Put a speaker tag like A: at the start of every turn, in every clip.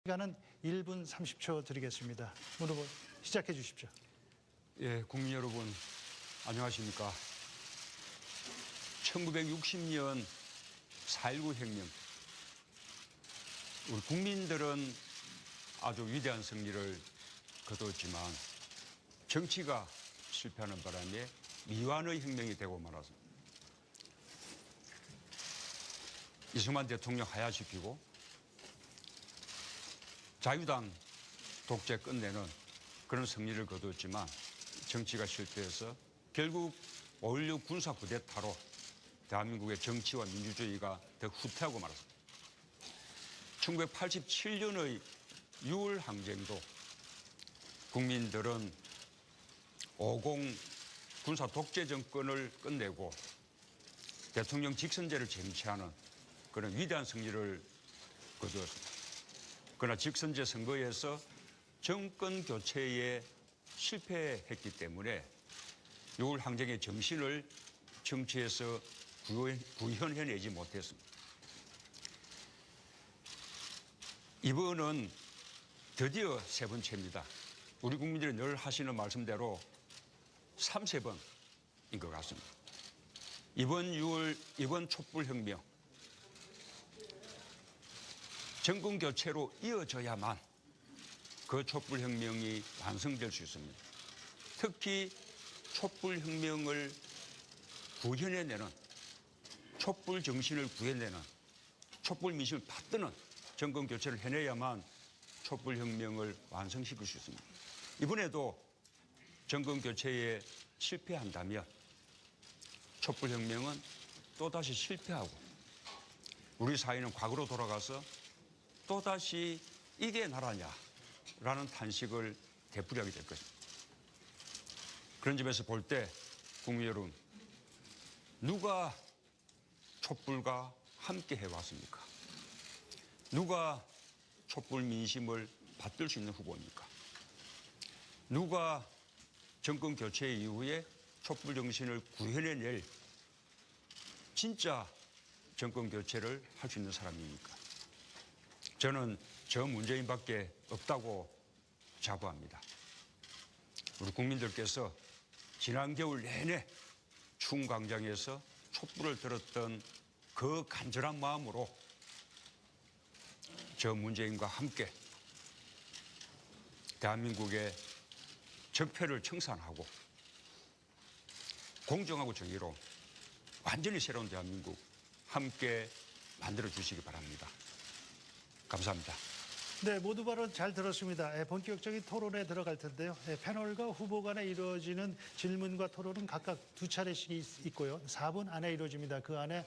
A: 시간은 1분 30초 드리겠습니다. 문 후보 시작해 주십시오.
B: 예, 국민 여러분 안녕하십니까. 1960년 4.19 혁명, 우리 국민들은 아주 위대한 승리를 거두었지만 정치가 실패하는 바람에 미완의 혁명이 되고 말았습니다. 이승만 대통령 하야시키고 자유당 독재 끝내는 그런 승리를 거두었지만 정치가 실패해서 결국 5.16 군사 쿠데타로 대한민국의 정치와 민주주의가 더 후퇴하고 말았습니다. 1987년의 6월 항쟁도 국민들은 50 군사 독재 정권을 끝내고 대통령 직선제를 쟁취하는 그런 위대한 승리를 거두었습니다. 그러나 직선제 선거에서 정권 교체에 실패했기 때문에 6월 항쟁의 정신을 정치에서 구현해내지 못했습니다. 이번은 드디어 세 번째입니다. 우리 국민들이 늘 하시는 말씀대로 3세번인 것 같습니다. 이번 촛불혁명, 정권 교체로 이어져야만 그 촛불혁명이 완성될 수 있습니다. 특히 촛불혁명을 구현해내는, 촛불 정신을 구현내는, 촛불 민심을 받드는 정권 교체를 해내야만 촛불혁명을 완성시킬 수 있습니다. 이번에도 정권 교체에 실패한다면 촛불혁명은 또다시 실패하고 우리 사회는 과거로 돌아가서 또다시 이게 나라냐라는 탄식을 되풀이하게 될 것입니다. 그런 점에서 볼 때 국민 여러분, 누가 촛불과 함께 해왔습니까? 누가 촛불 민심을 받들 수 있는 후보입니까? 누가 정권 교체 이후에 촛불 정신을 구현해낼 진짜 정권 교체를 할 수 있는 사람입니까? 저는 저 문재인밖에 없다고 자부합니다. 우리 국민들께서 지난 겨울 내내 추운 광장에서 촛불을 들었던 그 간절한 마음으로 저 문재인과 함께 대한민국의 적폐를 청산하고 공정하고 정의로 완전히 새로운 대한민국 함께 만들어 주시기 바랍니다. 감사합니다.
A: 네, 모두 발언 잘 들었습니다. 본격적인 토론에 들어갈 텐데요. 패널과 후보 간에 이루어지는 질문과 토론은 각각 2차례씩 있고요. 4분 안에 이루어집니다. 그 안에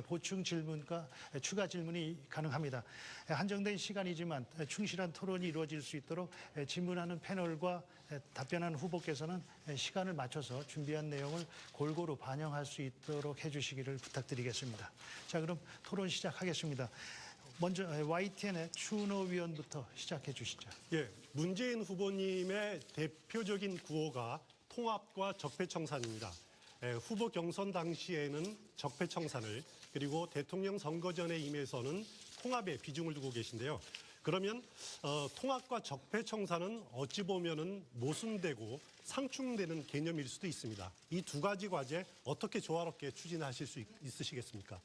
A: 보충 질문과 추가 질문이 가능합니다. 한정된 시간이지만 충실한 토론이 이루어질 수 있도록 질문하는 패널과 답변하는 후보께서는 시간을 맞춰서 준비한 내용을 골고루 반영할 수 있도록 해주시기를 부탁드리겠습니다. 자, 그럼 토론 시작하겠습니다. 먼저 YTN의 추은호 위원부터 시작해 주시죠.
C: 예, 문재인 후보님의 대표적인 구호가 통합과 적폐청산입니다. 후보 경선 당시에는 적폐청산을, 그리고 대통령 선거 전에 임해서는 통합에 비중을 두고 계신데요. 그러면 통합과 적폐청산은 어찌 보면은 모순되고 상충되는 개념일 수도 있습니다. 이 두 가지 과제 어떻게 조화롭게 추진하실 수 있으시겠습니까?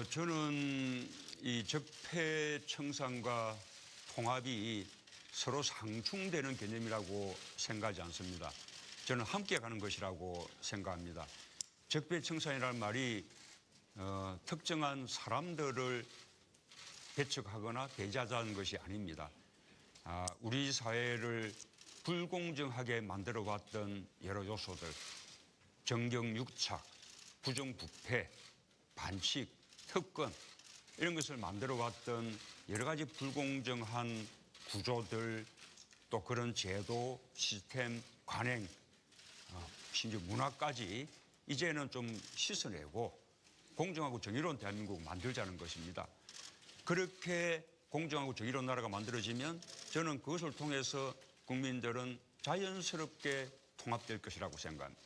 B: 저는 이 적폐청산과 통합이 서로 상충되는 개념이라고 생각하지 않습니다. 저는 함께 가는 것이라고 생각합니다. 적폐청산이라는 말이 특정한 사람들을 배척하거나 배제하자는 것이 아닙니다. 우리 사회를 불공정하게 만들어 왔던 여러 요소들, 정경유착, 부정부패, 반칙, 특권, 이런 것을 만들어 왔던 여러 가지 불공정한 구조들, 또 그런 제도, 시스템, 관행, 심지어 문화까지 이제는 좀 씻어내고 공정하고 정의로운 대한민국을 만들자는 것입니다. 그렇게 공정하고 정의로운 나라가 만들어지면 저는 그것을 통해서 국민들은 자연스럽게 통합될 것이라고 생각합니다.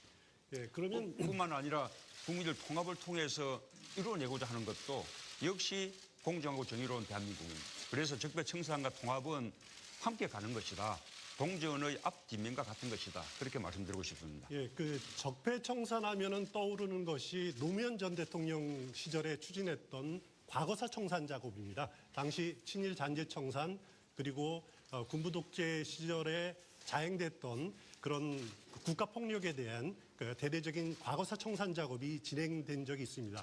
C: 예, 그러면
B: 뿐만 아니라 국민들 통합을 통해서 이뤄내고자 하는 것도 역시 공정하고 정의로운 대한민국입니다. 그래서 적폐청산과 통합은 함께 가는 것이다. 동전의 앞 뒷면과 같은 것이다. 그렇게 말씀드리고 싶습니다.
C: 예, 그 적폐청산하면은 떠오르는 것이 노무현 전 대통령 시절에 추진했던 과거사 청산 작업입니다. 당시 친일 잔재 청산 그리고 군부 독재 시절에 자행됐던 그런 국가 폭력에 대한 그 대대적인 과거사 청산 작업이 진행된 적이 있습니다.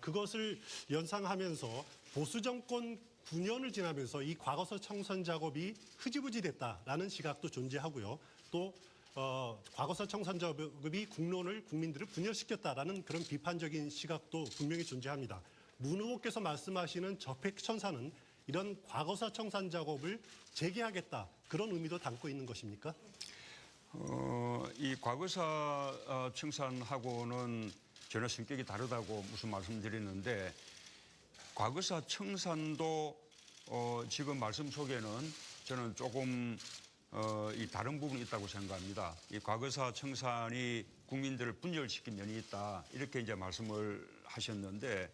C: 그것을 연상하면서 보수 정권 9년을 지나면서 이 과거사 청산 작업이 흐지부지 됐다라는 시각도 존재하고요. 또 과거사 청산 작업이 국론을 국민들을 분열시켰다라는 그런 비판적인 시각도 분명히 존재합니다. 문 후보께서 말씀하시는 적폐청산은 이런 과거사 청산 작업을 재개하겠다 그런 의미도 담고 있는 것입니까?
B: 이 과거사 청산하고는 전혀 성격이 다르다고 무슨 말씀드리는데 과거사 청산도 지금 말씀 속에는 저는 조금 이 다른 부분이 있다고 생각합니다. 이 과거사 청산이 국민들을 분열시킨 면이 있다 이렇게 이제 말씀을 하셨는데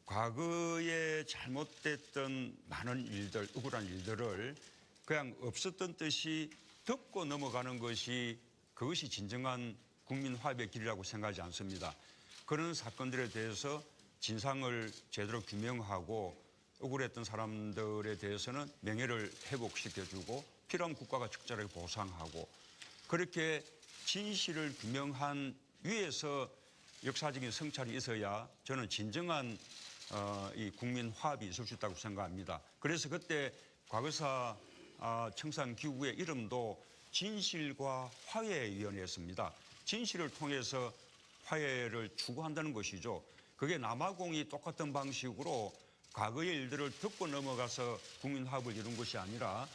B: 과거에 잘못됐던 많은 일들, 억울한 일들을 그냥 없었던 듯이 덮고 넘어가는 것이 그것이 진정한 국민 화합의 길이라고 생각하지 않습니다. 그런 사건들에 대해서 진상을 제대로 규명하고 억울했던 사람들에 대해서는 명예를 회복시켜주고 필요한 국가가 적절하게 보상하고 그렇게 진실을 규명한 위에서 역사적인 성찰이 있어야 저는 진정한 이 국민 화합이 있을 수 있다고 생각합니다. 그래서 그때 과거사 청산 기구의 이름도 진실과 화해위원회였습니다. 진실을 통해서 화해를 추구한다는 것이죠. 그게 남아공이 똑같은 방식으로 과거의 일들을 덮고 넘어가서 국민 화합을 이룬 것이 아니라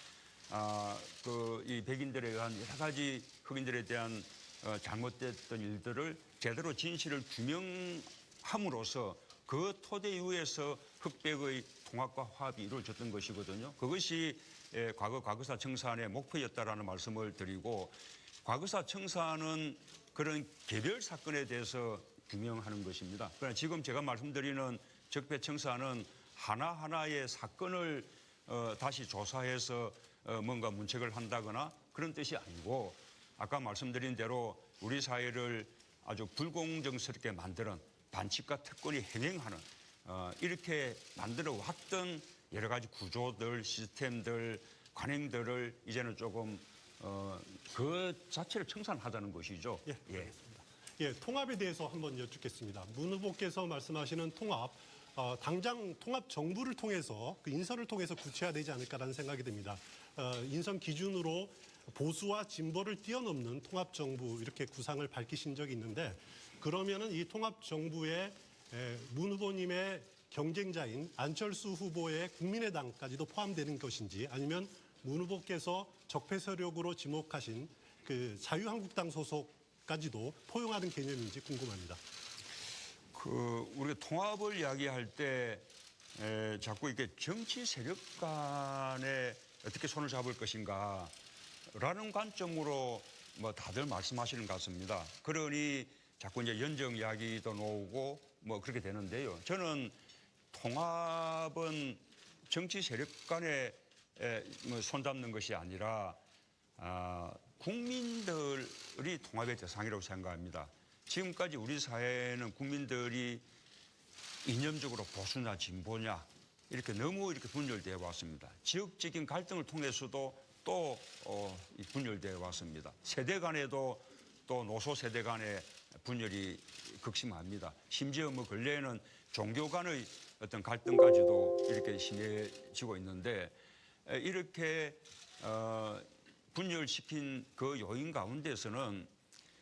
B: 이 백인들에 의한 여러 가지 흑인들에 대한 잘못됐던 일들을 제대로 진실을 규명함으로써 그 토대 위에서 흑백의 통합과 화합이 이루어졌던 것이거든요. 그것이 과거사 청산의 목표였다라는 말씀을 드리고 과거사 청산은 그런 개별 사건에 대해서 규명하는 것입니다. 그러나 지금 제가 말씀드리는 적폐청산은 하나하나의 사건을 다시 조사해서 뭔가 문책을 한다거나 그런 뜻이 아니고 아까 말씀드린 대로 우리 사회를 아주 불공정스럽게 만드는 반칙과 특권이 행행하는 이렇게 만들어 왔던 여러 가지 구조들, 시스템들, 관행들을 이제는 조금 그 자체를 청산하자는 것이죠.
C: 예, 알겠습니다. 예, 통합에 대해서 한번 여쭙겠습니다. 문 후보께서 말씀하시는 통합, 당장 통합 정부를 통해서 그 인선을 통해서 구체화되지 않을까라는 생각이 듭니다. 인선 기준으로 보수와 진보를 뛰어넘는 통합 정부 이렇게 구상을 밝히신 적이 있는데 그러면은 이 통합 정부에 문 후보님의 경쟁자인 안철수 후보의 국민의당까지도 포함되는 것인지 아니면 문 후보께서 적폐 세력으로 지목하신 그 자유한국당 소속까지도 포용하는 개념인지 궁금합니다.
B: 우리가 통합을 이야기할 때 자꾸 이렇게 정치 세력 간에 어떻게 손을 잡을 것인가라는 관점으로 뭐 다들 말씀하시는 것 같습니다. 그러니 자꾸 이제 연정 이야기도 나오고 뭐 그렇게 되는데요. 저는 통합은 정치 세력 간에 뭐 손잡는 것이 아니라 국민들이 통합의 대상이라고 생각합니다. 지금까지 우리 사회는 국민들이 이념적으로 보수냐 진보냐 이렇게 너무 이렇게 분열되어 왔습니다. 지역적인 갈등을 통해서도 또 분열되어 왔습니다. 세대 간에도 또 노소 세대 간의 분열이 극심합니다. 심지어 뭐 근래에는 종교 간의 어떤 갈등까지도 이렇게 심해지고 있는데 이렇게 분열시킨 그 요인 가운데서는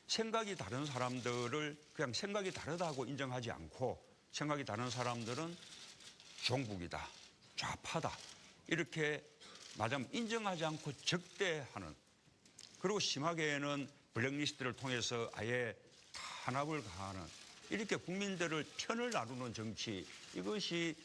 B: 생각이 다른 사람들을 그냥 생각이 다르다고 인정하지 않고 생각이 다른 사람들은 종북이다, 좌파다 이렇게 말하자면 인정하지 않고 적대하는 그리고 심하게는 블랙리스트를 통해서 아예 탄압을 가하는 이렇게 국민들을 편을 나누는 정치 이것이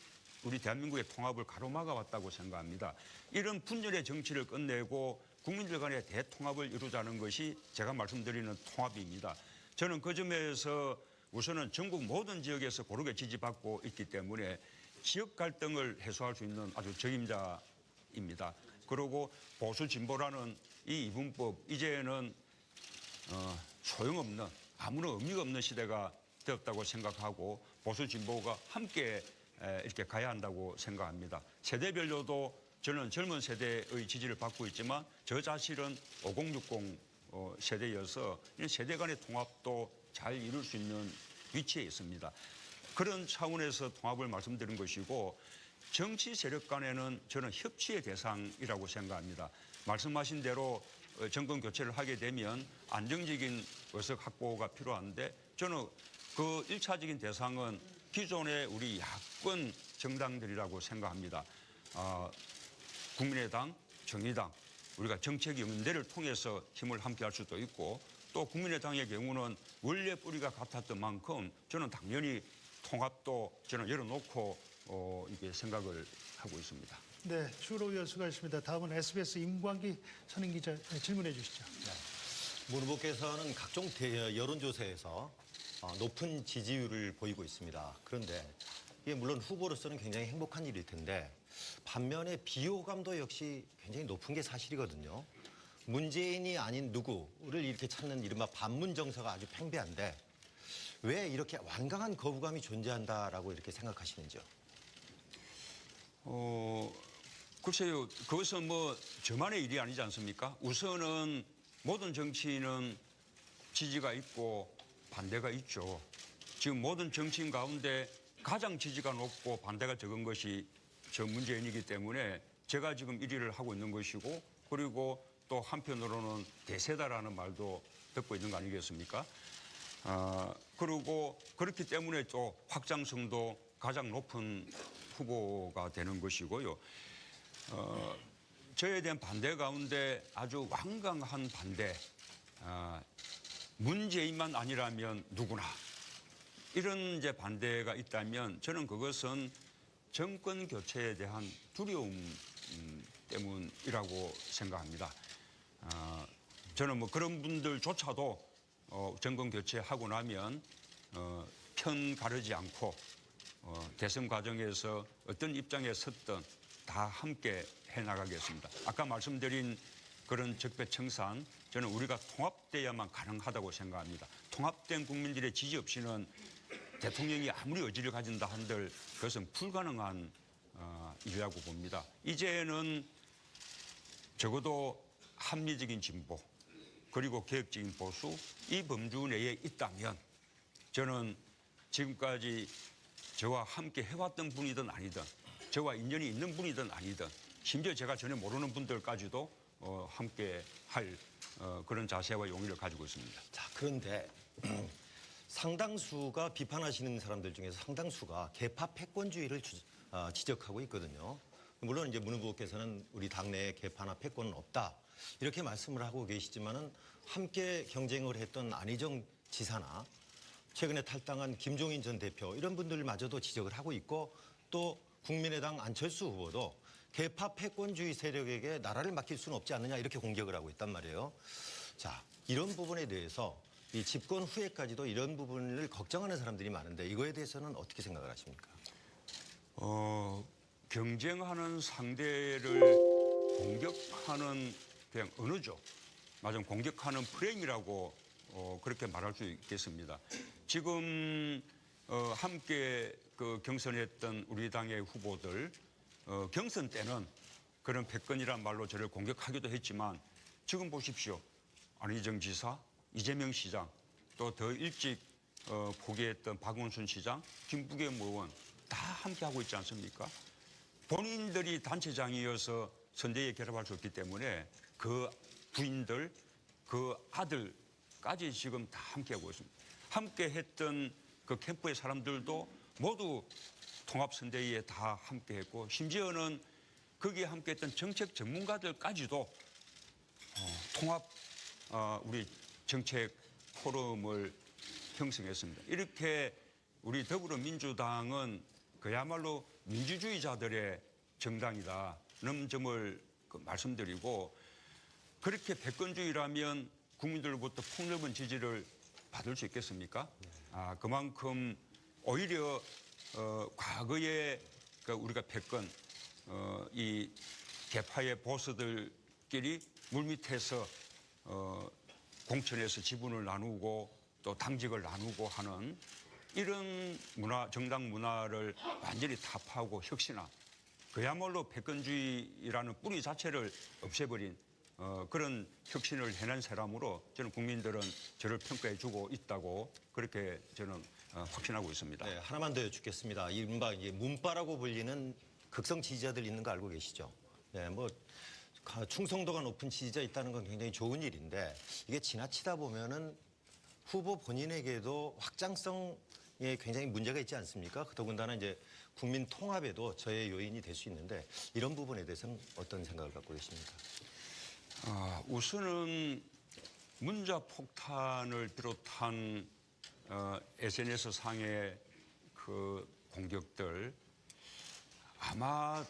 B: 우리 대한민국의 통합을 가로막아 왔다고 생각합니다. 이런 분열의 정치를 끝내고 국민들 간의 대통합을 이루자는 것이 제가 말씀드리는 통합입니다. 저는 그 점에서 우선은 전국 모든 지역에서 고르게 지지받고 있기 때문에 지역 갈등을 해소할 수 있는 아주 적임자입니다. 그리고 보수 진보라는 이 이분법 이제는 소용없는 아무런 의미가 없는 시대가 되었다고 생각하고 보수 진보가 함께 이렇게 가야 한다고 생각합니다. 세대별로도 저는 젊은 세대의 지지를 받고 있지만 저 자신은 5060 세대여서 세대 간의 통합도 잘 이룰 수 있는 위치에 있습니다. 그런 차원에서 통합을 말씀드린 것이고 정치 세력 간에는 저는 협치의 대상이라고 생각합니다. 말씀하신 대로 정권 교체를 하게 되면 안정적인 의석 확보가 필요한데 저는 그 1차적인 대상은 기존의 우리 야권 정당들이라고 생각합니다. 국민의당, 정의당, 우리가 정책 연대를 통해서 힘을 함께 할 수도 있고 또 국민의당의 경우는 원래 뿌리가 같았던 만큼 저는 당연히 통합도 저는 열어놓고 이게 생각을 하고 있습니다.
A: 네, 추로 의원 수고하셨습니다. 다음은 SBS 임광기 선임 기자 질문해 주시죠.
D: 문 후보께서는 각종 여론조사에서 높은 지지율을 보이고 있습니다. 그런데 이게 물론 후보로서는 굉장히 행복한 일일 텐데 반면에 비호감도 역시 굉장히 높은 게 사실이거든요. 문재인이 아닌 누구를 이렇게 찾는 이른바 반문 정서가 아주 팽배한데 왜 이렇게 완강한 거부감이 존재한다라고 이렇게 생각하시는지요?
B: 글쎄요, 그것은 뭐 저만의 일이 아니지 않습니까? 우선은 모든 정치인은 지지가 있고 반대가 있죠. 지금 모든 정치인 가운데 가장 지지가 높고 반대가 적은 것이 저 문재인이기 때문에 제가 지금 1위를 하고 있는 것이고 그리고 또 한편으로는 대세다라는 말도 듣고 있는 거 아니겠습니까? 그리고 그렇기 때문에 또 확장성도 가장 높은 후보가 되는 것이고요. 저에 대한 반대 가운데 아주 완강한 반대, 문재인만 아니라면 누구나 이런 이제 반대가 있다면 저는 그것은 정권 교체에 대한 두려움 때문이라고 생각합니다. 저는 뭐 그런 분들조차도 정권 교체하고 나면 편 가르지 않고 대선 과정에서 어떤 입장에 섰든 다 함께 해나가겠습니다. 아까 말씀드린 그런 적폐청산 저는 우리가 통합돼야만 가능하다고 생각합니다. 통합된 국민들의 지지 없이는 대통령이 아무리 의지를 가진다 한들 그것은 불가능한 일이라고 봅니다. 이제는 적어도 합리적인 진보 그리고 개혁적인 보수 이 범주 내에 있다면 저는 지금까지 저와 함께 해왔던 분이든 아니든 저와 인연이 있는 분이든 아니든 심지어 제가 전혀 모르는 분들까지도 함께 할 그런 자세와 용의를 가지고 있습니다.
D: 자, 그런데 상당수가 비판하시는 사람들 중에서 상당수가 개파 패권주의를 지적하고 있거든요. 물론 이제 문 후보께서는 우리 당내에 개파나 패권은 없다 이렇게 말씀을 하고 계시지만은 함께 경쟁을 했던 안희정 지사나 최근에 탈당한 김종인 전 대표 이런 분들마저도 지적을 하고 있고 또 국민의당 안철수 후보도 개파 패권주의 세력에게 나라를 맡길 수는 없지 않느냐 이렇게 공격을 하고 있단 말이에요. 자, 이런 부분에 대해서 이 집권 후에까지도 이런 부분을 걱정하는 사람들이 많은데 이거에 대해서는 어떻게 생각을 하십니까?
B: 경쟁하는 상대를 공격하는 그냥 언어죠. 맞아요. 공격하는 프레임이라고 그렇게 말할 수 있겠습니다. 지금 함께 그 경선했던 우리 당의 후보들 경선 때는 그런 패권이란 말로 저를 공격하기도 했지만 지금 보십시오. 안희정 지사, 이재명 시장, 또 더 일찍 포기했던 박원순 시장, 김부겸 의원 다 함께 하고 있지 않습니까? 본인들이 단체장이어서 선대위에 결합할 수 없기 때문에 그 부인들, 그 아들까지 지금 다 함께 하고 있습니다. 함께 했던 그 캠프의 사람들도 모두 통합선대위에 다 함께 했고 심지어는 거기에 함께 했던 정책 전문가들까지도 통합 우리 정책 포럼을 형성했습니다. 이렇게 우리 더불어민주당은 그야말로 민주주의자들의 정당이다는 점을 말씀드리고 그렇게 패권주의라면 국민들로부터 폭넓은 지지를 받을 수 있겠습니까? 그만큼 오히려 과거에 그러니까 우리가 패권 이 개파의 보스들끼리 물밑에서 공천에서 지분을 나누고 또 당직을 나누고 하는 이런 문화, 정당 문화를 완전히 타파하고 혁신한 그야말로 패권주의라는 뿌리 자체를 없애버린 그런 혁신을 해낸 사람으로 저는 국민들은 저를 평가해주고 있다고 그렇게 저는 확신하고 있습니다.
D: 네, 하나만 더 여쭙겠습니다. 이른바 이제 문파라고 불리는 극성 지지자들 있는 거 알고 계시죠? 네, 뭐 충성도가 높은 지지자 있다는 건 굉장히 좋은 일인데 이게 지나치다 보면은 후보 본인에게도 확장성에 굉장히 문제가 있지 않습니까? 더군다나 이제 국민 통합에도 저의 요인이 될 수 있는데 이런 부분에 대해서는 어떤 생각을 갖고 계십니까?
B: 우선은 문자 폭탄을 비롯한 SNS 상의 그 공격들 아마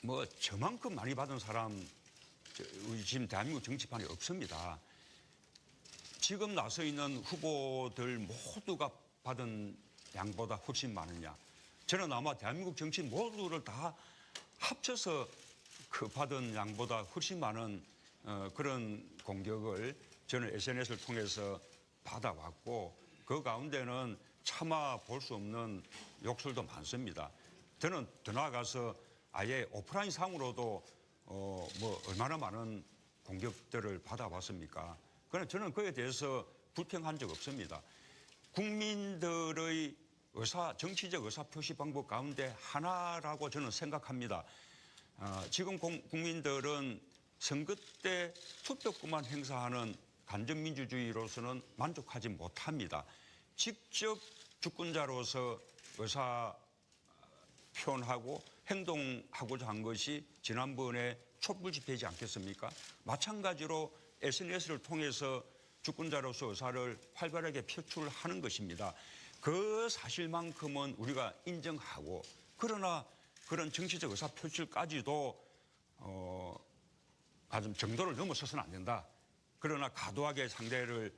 B: 뭐 저만큼 많이 받은 사람 우리 지금 대한민국 정치판에 없습니다. 지금 나서 있는 후보들 모두가 받은 양보다 훨씬 많으냐. 저는 아마 대한민국 정치 모두를 다 합쳐서 그 받은 양보다 훨씬 많은 그런 공격을 저는 SNS를 통해서 받아왔고 그 가운데는 차마 볼 수 없는 욕설도 많습니다. 저는 더 나아가서 아예 오프라인 상으로도 뭐 얼마나 많은 공격들을 받아왔습니까? 그러나 저는 그에 대해서 불평한 적 없습니다. 국민들의 정치적 의사표시 방법 가운데 하나라고 저는 생각합니다. 지금 국민들은 선거 때 투표권만 행사하는 간접민주주의로서는 만족하지 못합니다. 직접 주권자로서 의사 표현하고 행동하고자 한 것이 지난번에 촛불 집회이지 않겠습니까? 마찬가지로 SNS를 통해서 주권자로서 의사를 활발하게 표출하는 것입니다. 그 사실만큼은 우리가 인정하고 그러나 그런 정치적 의사 표출까지도 아주 정도를 넘어서서는 안 된다. 그러나 과도하게 상대를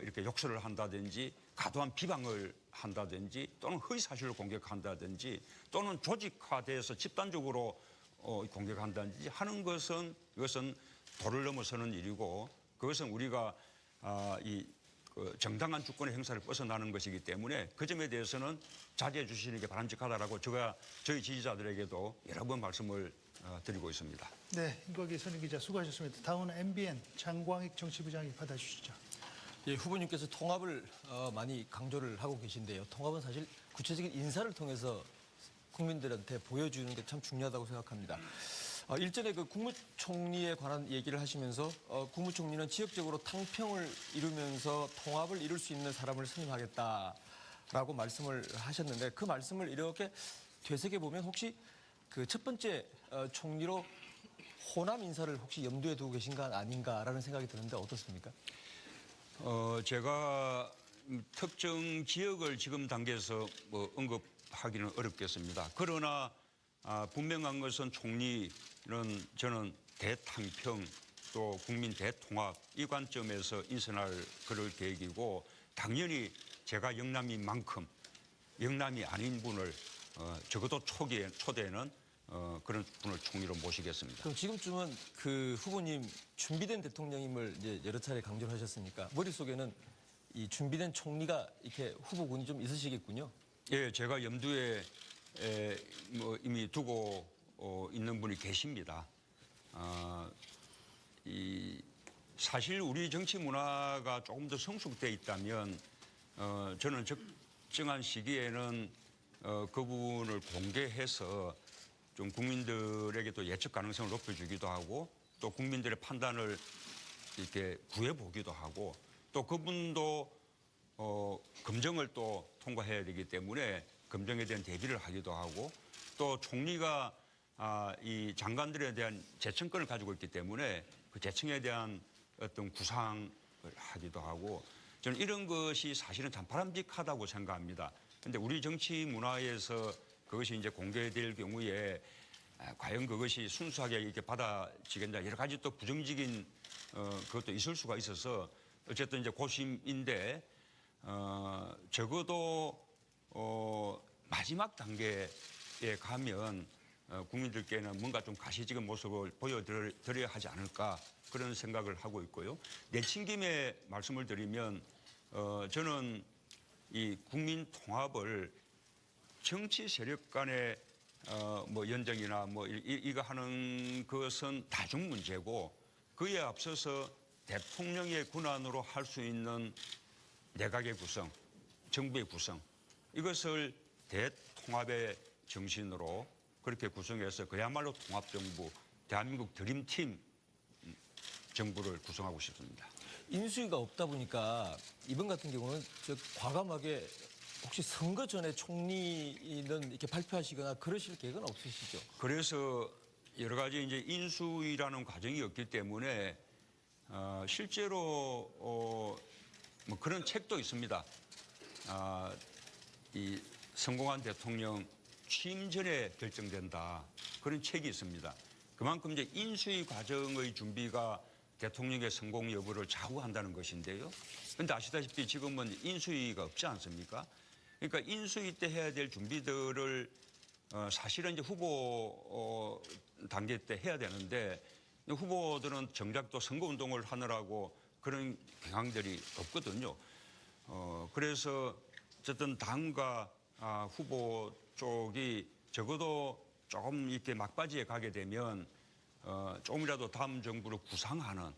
B: 이렇게 욕설을 한다든지 과도한 비방을 한다든지 또는 허위사실을 공격한다든지 또는 조직화돼서 집단적으로 공격한다든지 하는 것은 이것은 도를 넘어서는 일이고 그것은 우리가 정당한 주권의 행사를 벗어나는 것이기 때문에 그 점에 대해서는 자제해 주시는 게 바람직하다라고 제가 저희 지지자들에게도 여러 번 말씀을 드리고 있습니다.
A: 네, 임거기 선임 기자 수고하셨습니다. 다음은 MBN 장광익 정치부장이 받아주시죠.
E: 예, 후보님께서 통합을 많이 강조를 하고 계신데요. 통합은 사실 구체적인 인사를 통해서 국민들한테 보여주는 게 참 중요하다고 생각합니다. 일전에 그 국무총리에 관한 얘기를 하시면서 국무총리는 지역적으로 탕평을 이루면서 통합을 이룰 수 있는 사람을 선임하겠다라고 말씀을 하셨는데 그 말씀을 이렇게 되새겨 보면 혹시 그 첫 번째 총리로 호남 인사를 혹시 염두에 두고 계신 건 아닌가라는 생각이 드는데 어떻습니까?
B: 제가 특정 지역을 지금 단계에서 뭐 언급하기는 어렵겠습니다. 그러나 분명한 것은 총리는 저는 대탕평 또 국민 대통합 이 관점에서 인선할 그럴 계획이고 당연히 제가 영남인 만큼 영남이 아닌 분을 적어도 초대에는 그런 분을 총리로 모시겠습니다.
E: 그럼 지금쯤은 그 후보님 준비된 대통령임을 이제 여러 차례 강조를 하셨으니까 머릿속에는 이 준비된 총리가 이렇게 후보군이 좀 있으시겠군요.
B: 예, 제가 염두에 뭐 이미 두고 있는 분이 계십니다. 사실 우리 정치 문화가 조금 더 성숙돼 있다면 저는 적정한 시기에는 그분을 공개해서 좀 국민들에게 또 예측 가능성을 높여주기도 하고 또 국민들의 판단을 이렇게 구해보기도 하고 또 그분도 검증을 또 통과해야 되기 때문에 검증에 대한 대비를 하기도 하고 또 총리가 이 장관들에 대한 재청권을 가지고 있기 때문에 그 재청에 대한 어떤 구상을 하기도 하고 저는 이런 것이 사실은 참 바람직하다고 생각합니다. 그런데 우리 정치 문화에서 그것이 이제 공개될 경우에 과연 그것이 순수하게 이렇게 받아지겠냐 여러 가지 또 부정적인 그것도 있을 수가 있어서 어쨌든 이제 고심인데 적어도 마지막 단계 가면 국민들께는 뭔가 좀 가시적인 모습을 보여드려야 하지 않을까 그런 생각을 하고 있고요. 내친 김에 말씀을 드리면 저는 이 국민 통합을 정치 세력 간의 뭐 연정이나 뭐 이거 하는 것은 다중 문제고 그에 앞서서 대통령의 권한으로 할 수 있는 내각의 구성, 정부의 구성 이것을 대통합의 정신으로 그렇게 구성해서 그야말로 통합정부, 대한민국 드림팀 정부를 구성하고 싶습니다.
E: 인수위가 없다 보니까 이번 같은 경우는 과감하게 혹시 선거 전에 총리는 이렇게 발표하시거나 그러실 계획은 없으시죠?
B: 그래서 여러 가지 이제 인수위라는 과정이 없기 때문에 실제로 뭐 그런 책도 있습니다. 이 성공한 대통령 취임 전에 결정된다 그런 책이 있습니다. 그만큼 이제 인수위 과정의 준비가 대통령의 성공 여부를 좌우한다는 것인데요. 그런데 아시다시피 지금은 인수위가 없지 않습니까? 그러니까 인수위 때 해야 될 준비들을 사실은 이제 후보 단계 때 해야 되는데 후보들은 정작 또 선거운동을 하느라고 그런 경향들이 없거든요. 그래서 어쨌든 당과 후보 쪽이 적어도 조금 이렇게 막바지에 가게 되면 조금이라도 다음 정부를 구상하는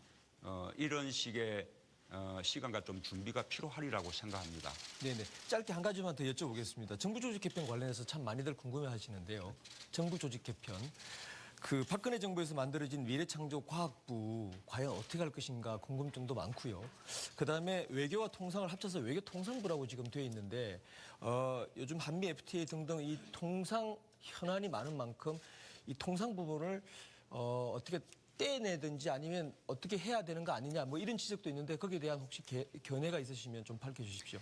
B: 이런 식의 시간과 좀 준비가 필요하리라고 생각합니다.
E: 네네. 짧게 한 가지만 더 여쭤보겠습니다. 정부 조직 개편 관련해서 참 많이들 궁금해하시는데요. 정부 조직 개편. 그 박근혜 정부에서 만들어진 미래창조과학부 과연 어떻게 할 것인가 궁금증도 많고요. 그다음에 외교와 통상을 합쳐서 외교통상부라고 지금 되어 있는데 요즘 한미 FTA 등등 이 통상 현안이 많은 만큼 이 통상 부분을 어떻게 떼내든지 아니면 어떻게 해야 되는 거 아니냐 뭐 이런 지적도 있는데 거기에 대한 혹시 견해가 있으시면 좀 밝혀주십시오.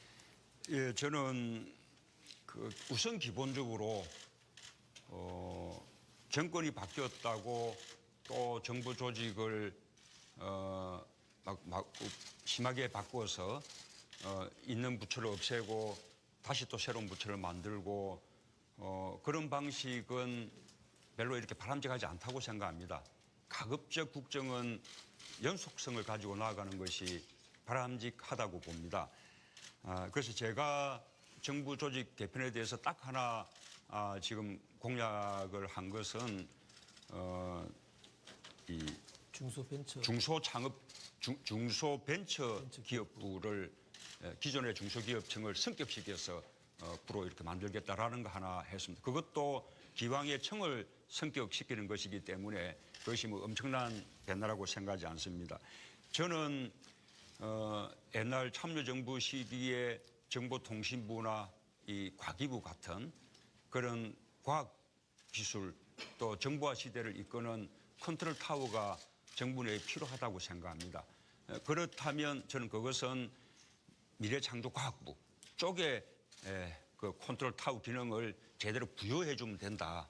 B: 예, 저는 그 우선 기본적으로 정권이 바뀌었다고 또 정부 조직을 심하게 바꾸어서 있는 부처를 없애고 다시 또 새로운 부처를 만들고 그런 방식은 별로 이렇게 바람직하지 않다고 생각합니다. 가급적 국정은 연속성을 가지고 나아가는 것이 바람직하다고 봅니다. 그래서 제가 정부 조직 개편에 대해서 딱 하나 지금 공약을 한 것은 이 중소벤처기업부를 기존의 중소기업청을 성격시켜서 부로 이렇게 만들겠다라는 거 하나 했습니다. 그것도 기왕의 청을 성격시키는 것이기 때문에 그것이 뭐 엄청난 변화라고 생각하지 않습니다. 저는 옛날 참여정부 시기에 정보통신부나 이 과기부 같은 그런 과학기술 또 정보화 시대를 이끄는 컨트롤 타워가 정부 내에 필요하다고 생각합니다. 그렇다면 저는 그것은 미래창조과학부 쪽에 그 컨트롤 타워 기능을 제대로 부여해 주면 된다.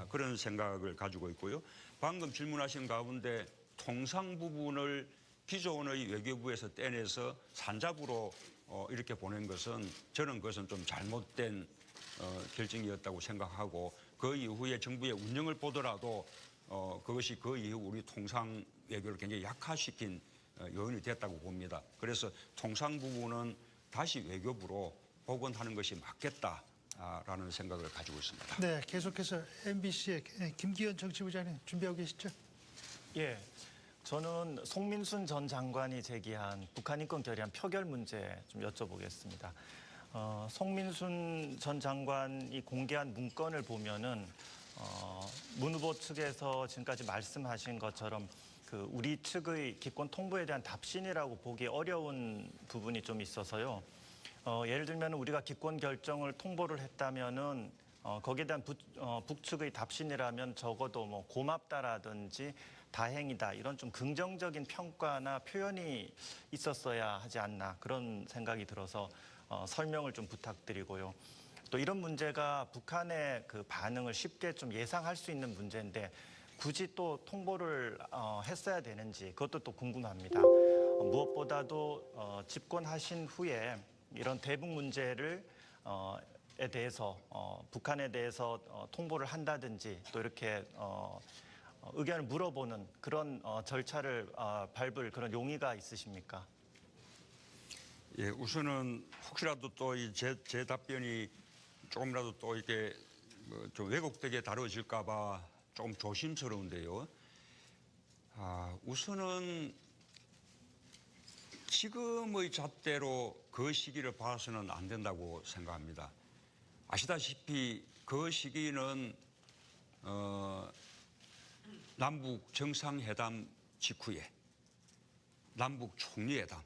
B: 그런 생각을 가지고 있고요. 방금 질문하신 가운데 통상 부분을 기존의 외교부에서 떼내서 산자부로 이렇게 보낸 것은 저는 그것은 좀 잘못된 결정이었다고 생각하고 그 이후에 정부의 운영을 보더라도 그것이 그 이후 우리 통상 외교를 굉장히 약화시킨 요인이 됐다고 봅니다. 그래서 통상 부분은 다시 외교부로 복원하는 것이 맞겠다라는 생각을 가지고 있습니다.
A: 네, 계속해서 MBC의 김기현 정치부장님 준비하고 계시죠?
F: 예, 저는 송민순 전 장관이 제기한 북한 인권 결의안 표결 문제 좀 여쭤보겠습니다. 송민순 전 장관이 공개한 문건을 보면은 문 후보 측에서 지금까지 말씀하신 것처럼 그 우리 측의 기권 통보에 대한 답신이라고 보기 어려운 부분이 좀 있어서요. 예를 들면 우리가 기권 결정을 통보를 했다면은 거기에 대한 북측의 답신이라면 적어도 뭐 고맙다라든지 다행이다 이런 좀 긍정적인 평가나 표현이 있었어야 하지 않나 그런 생각이 들어서 설명을 좀 부탁드리고요. 또 이런 문제가 북한의 그 반응을 쉽게 좀 예상할 수 있는 문제인데 굳이 또 통보를 했어야 되는지 그것도 또 궁금합니다. 무엇보다도 집권하신 후에 이런 대북 문제를 대해서 북한에 대해서 통보를 한다든지 또 이렇게 의견을 물어보는 그런 절차를 밟을 그런 용의가 있으십니까?
B: 예, 우선은 혹시라도 또 제 답변이 조금이라도 또 이렇게 좀 왜곡되게 다뤄질까봐 조금 조심스러운데요. 우선은 지금의 잣대로 그 시기를 봐서는 안 된다고 생각합니다. 아시다시피 그 시기는 남북 정상회담 직후에 남북 총리회담,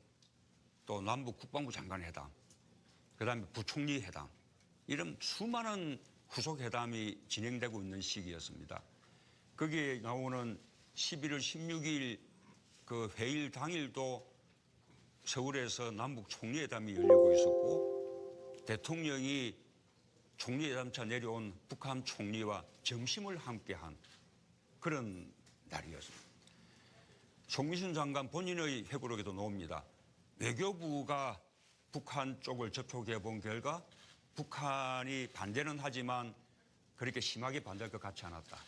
B: 또 남북 국방부 장관 회담, 그다음에 부총리 회담, 이런 수많은 후속 회담이 진행되고 있는 시기였습니다. 거기에 나오는 11월 16일 그 회일 당일도 서울에서 남북 총리회담이 열리고 있었고, 대통령이 총리회담차 내려온 북한 총리와 점심을 함께한 그런 날이었습니다. 송민순 장관 본인의 회고록에도 나옵니다. 외교부가 북한 쪽을 접촉해 본 결과 북한이 반대는 하지만 그렇게 심하게 반대할 것 같지 않았다.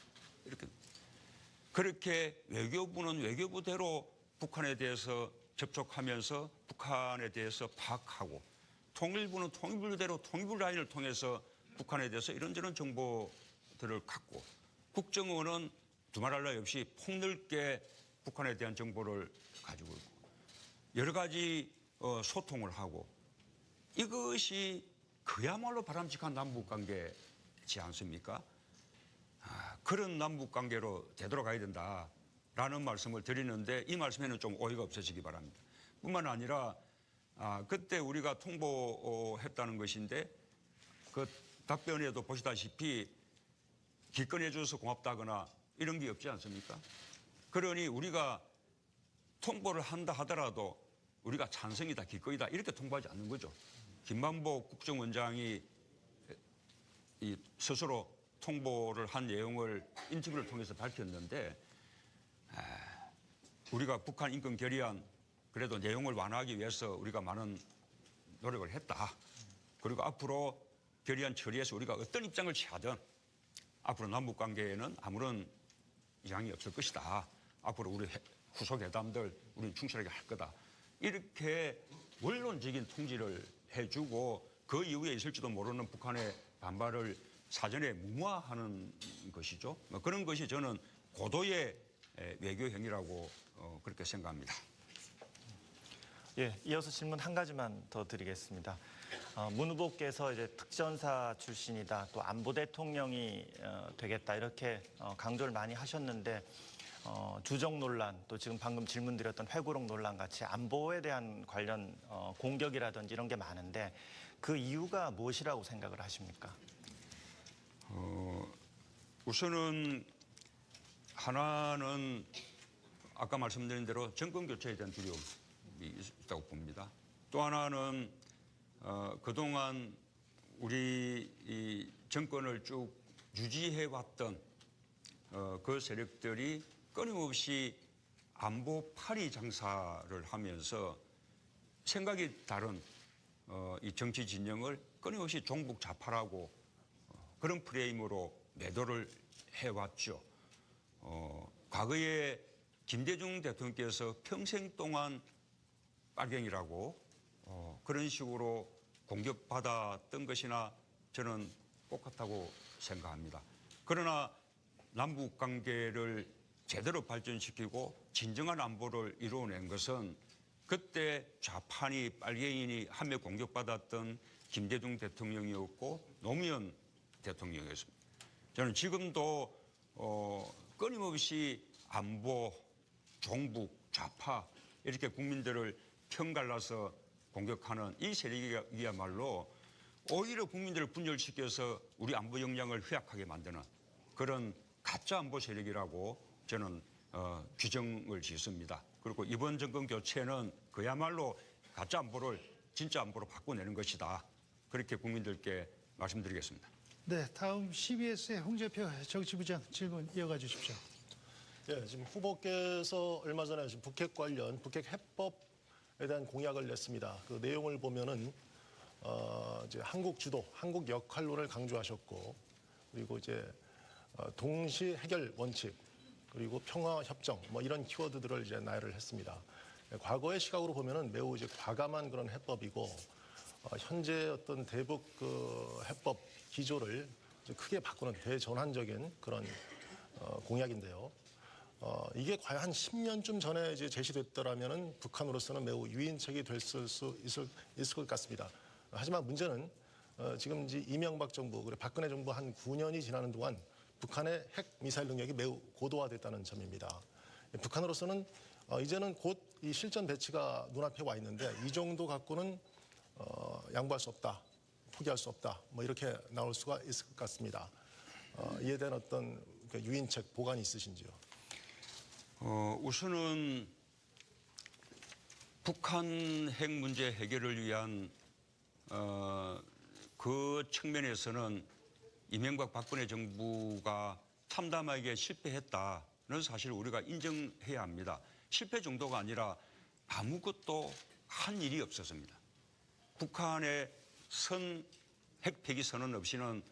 B: 그렇게 외교부는 외교부대로 북한에 대해서 접촉하면서 북한에 대해서 파악하고, 통일부는 통일부대로 통일부 라인을 통해서 북한에 대해서 이런저런 정보들을 갖고, 국정원은 두말할 나위 없이 폭넓게 북한에 대한 정보를 가지고 있고, 여러 가지 소통을 하고, 이것이 그야말로 바람직한 남북관계지 않습니까? 그런 남북관계로 되돌아가야 된다라는 말씀을 드리는데, 이 말씀에는 좀 오해가 없으시기 바랍니다. 뿐만 아니라 그때 우리가 통보했다는 것인데, 그 답변에도 보시다시피 기권해 줘서 고맙다거나 이런 게 없지 않습니까? 그러니 우리가 통보를 한다 하더라도 우리가 찬성이다, 기꺼이다 이렇게 통보하지 않는 거죠. 김만복 국정원장이 스스로 통보를 한 내용을 인터뷰를 통해서 밝혔는데, 우리가 북한 인권 결의안 그래도 내용을 완화하기 위해서 우리가 많은 노력을 했다. 그리고 앞으로 결의안 처리해서 우리가 어떤 입장을 취하든 앞으로 남북관계에는 아무런 이상이 없을 것이다. 앞으로 우리 후속 회담들 우리는 충실하게 할 거다. 이렇게 원론적인 통지를 해주고, 그 이후에 있을지도 모르는 북한의 반발을 사전에 무마하는 것이죠. 그런 것이 저는 고도의 외교 행위라고 그렇게 생각합니다.
F: 예, 이어서 질문 한 가지만 더 드리겠습니다. 문 후보께서 이제 특전사 출신이다, 또 안보 대통령이 되겠다 이렇게 강조를 많이 하셨는데, 주적 논란, 또 지금 방금 질문 드렸던 회고록 논란 같이 안보에 대한 관련 공격이라든지 이런 게 많은데, 그 이유가 무엇이라고 생각을 하십니까?
B: 우선은 하나는 아까 말씀드린 대로 정권 교체에 대한 두려움이 있다고 봅니다. 또 하나는 그동안 우리 이 정권을 쭉 유지해왔던 그 세력들이 끊임없이 안보 파리 장사를 하면서 생각이 다른 이 정치 진영을 끊임없이 종북 좌파라고 그런 프레임으로 매도를 해왔죠. 과거에 김대중 대통령께서 평생 동안 빨갱이라고 그런 식으로 공격받았던 것이나 저는 똑같다고 생각합니다. 그러나 남북 관계를 제대로 발전시키고 진정한 안보를 이루어낸 것은 그때 좌판이 빨갱이니 하며 공격받았던 김대중 대통령이었고 노무현 대통령이었습니다. 저는 지금도 끊임없이 안보, 종북, 좌파 이렇게 국민들을 편갈라서 공격하는 이 세력이야말로 오히려 국민들을 분열시켜서 우리 안보 역량을 회약하게 만드는 그런 가짜 안보 세력이라고 저는 규정을 짓습니다. 그리고 이번 정권 교체는 그야말로 가짜 안보를 진짜 안보로 바꿔내는 것이다. 그렇게 국민들께 말씀드리겠습니다.
A: 네, 다음 CBS의 홍재표 정치부장 질문 이어가 주십시오.
G: 예, 지금 후보께서 얼마 전에 북핵 관련 북핵 해법에 대한 공약을 냈습니다. 그 내용을 보면은 이제 한국 주도, 한국 역할론을 강조하셨고 그리고 이제 동시 해결 원칙 그리고 평화 협정 뭐 이런 키워드들을 이제 나열을 했습니다. 과거의 시각으로 보면은 매우 이제 과감한 그런 해법이고 현재 어떤 대북 그 해법 기조를 이제 크게 바꾸는 대전환적인 그런 공약인데요. 이게 과연 한 10년쯤 전에 이제 제시됐더라면은 북한으로서는 매우 유인책이 됐을 수 있을 것 같습니다. 하지만 문제는 지금 이제 이명박 정부 그리고 박근혜 정부 한 9년이 지나는 동안 북한의 핵 미사일 능력이 매우 고도화됐다는 점입니다. 북한으로서는 이제는 곧 이 실전 배치가 눈앞에 와 있는데 이 정도 갖고는 양보할 수 없다, 포기할 수 없다, 뭐 이렇게 나올 수가 있을 것 같습니다. 이에 대한 어떤 유인책 보관이 있으신지요?
B: 우선은 북한 핵 문제 해결을 위한 그 측면에서는 이명박 박근혜 정부가 참담하게 실패했다는 사실을 우리가 인정해야 합니다. 실패 정도가 아니라 아무것도 한 일이 없었습니다. 북한의 핵 폐기 선언 없이는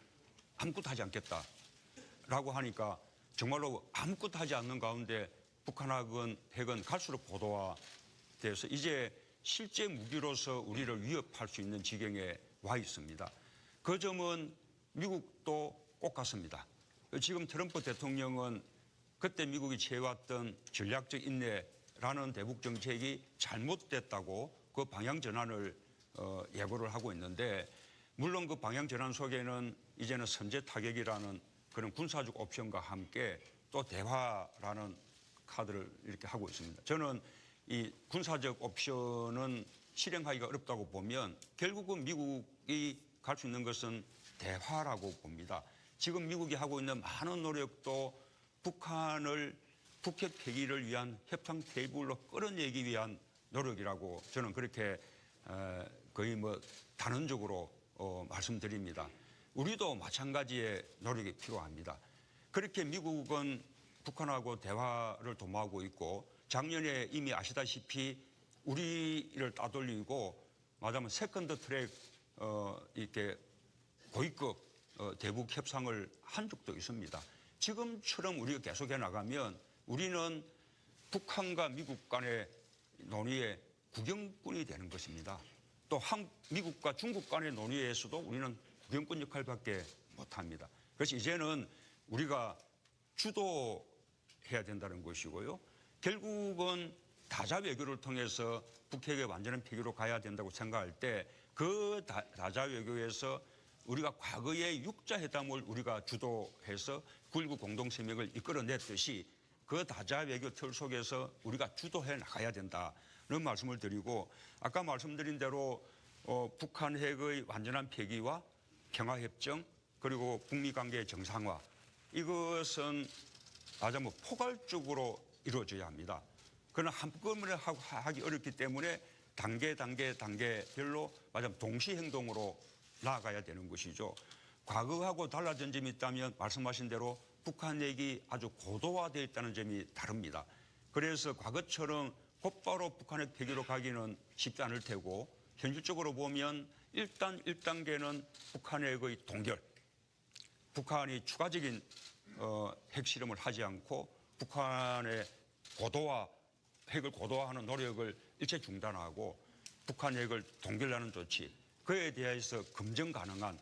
B: 아무것도 하지 않겠다라고 하니까 정말로 아무것도 하지 않는 가운데 북한 핵은 갈수록 고도화돼서 이제 실제 무기로서 우리를 위협할 수 있는 지경에 와 있습니다. 그 점은 미국도 꼭 같습니다. 지금 트럼프 대통령은 그때 미국이 취해왔던 전략적 인내라는 대북 정책이 잘못됐다고 그 방향 전환을 예고를 하고 있는데 물론 그 방향 전환 속에는 이제는 선제 타격이라는 그런 군사적 옵션과 함께 또 대화라는 카드를 이렇게 하고 있습니다. 저는 이 군사적 옵션은 실행하기가 어렵다고 보면 결국은 미국이 갈 수 있는 것은 대화라고 봅니다. 지금 미국이 하고 있는 많은 노력도 북핵 폐기를 위한 협상 테이블로 끌어내기 위한 노력이라고 저는 그렇게 거의 뭐 단언적으로 말씀드립니다. 우리도 마찬가지의 노력이 필요합니다. 그렇게 미국은 북한하고 대화를 도모하고 있고 작년에 이미 아시다시피 우리를 따돌리고 말하자면 세컨드 트랙 이렇게 고위급 대북 협상을 한 적도 있습니다. 지금처럼 우리가 계속해 나가면 우리는 북한과 미국 간의 논의의 구경꾼이 되는 것입니다. 또 미국과 중국 간의 논의에서도 우리는 구경꾼 역할밖에 못합니다. 그래서 이제는 우리가 주도해야 된다는 것이고요. 결국은 다자 외교를 통해서 북핵의 완전한 폐기로 가야 된다고 생각할 때 그 다자 외교에서 우리가 과거의 육자회담을 우리가 주도해서 9.19 공동성명을 이끌어냈듯이 그 다자 외교 틀 속에서 우리가 주도해 나가야 된다는 말씀을 드리고 아까 말씀드린 대로 북한 핵의 완전한 폐기와 평화협정 그리고 북미 관계의 정상화 이것은 말하자면 포괄적으로 이루어져야 합니다. 그러나 한꺼번에 하기 어렵기 때문에 단계별로 말하자면 동시 행동으로 나아가야 되는 것이죠. 과거하고 달라진 점이 있다면 말씀하신 대로 북한 핵이 아주 고도화되어 있다는 점이 다릅니다. 그래서 과거처럼 곧바로 북한 핵 폐기로 가기는 쉽지 않을 테고 현실적으로 보면 일단 1단계는 북한 핵의 동결, 북한이 추가적인 핵실험을 하지 않고 북한의 핵을 고도화하는 노력을 일체 중단하고 북한 핵을 동결하는 조치, 그에 대해서 검증 가능한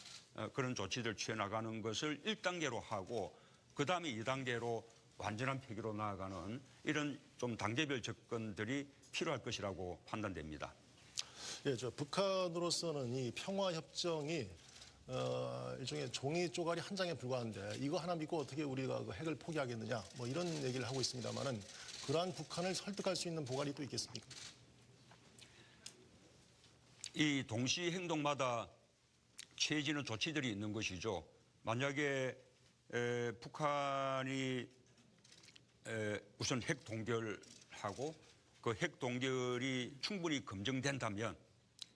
B: 그런 조치를 취해 나가는 것을 1단계로 하고 그다음에 2단계로 완전한 폐기로 나아가는 이런 좀 단계별 접근들이 필요할 것이라고 판단됩니다.
G: 예, 북한으로서는 이 평화협정이 일종의 종이 쪼가리 한 장에 불과한데 이거 하나 믿고 어떻게 우리가 그 핵을 포기하겠느냐 뭐 이런 얘기를 하고 있습니다만은 그러한 북한을 설득할 수 있는 보관이 또 있겠습니까?
B: 이 동시 행동마다 취해지는 조치들이 있는 것이죠. 만약에 북한이 우선 핵 동결하고 그 핵 동결이 충분히 검증된다면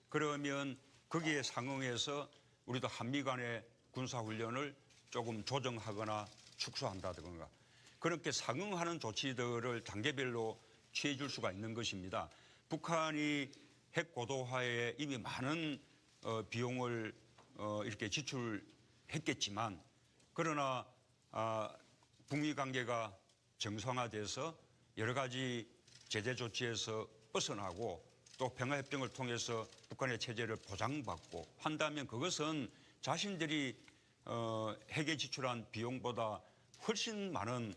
B: 그러면 거기에 상응해서 우리도 한미 간의 군사훈련을 조금 조정하거나 축소한다든가 그렇게 상응하는 조치들을 단계별로 취해 줄 수가 있는 것입니다. 북한이 핵 고도화에 이미 많은 비용을 이렇게 지출했겠지만 그러나 북미 관계가 정상화돼서 여러 가지 제재 조치에서 벗어나고 또 평화협정을 통해서 북한의 체제를 보장받고 한다면 그것은 자신들이 핵에 지출한 비용보다 훨씬 많은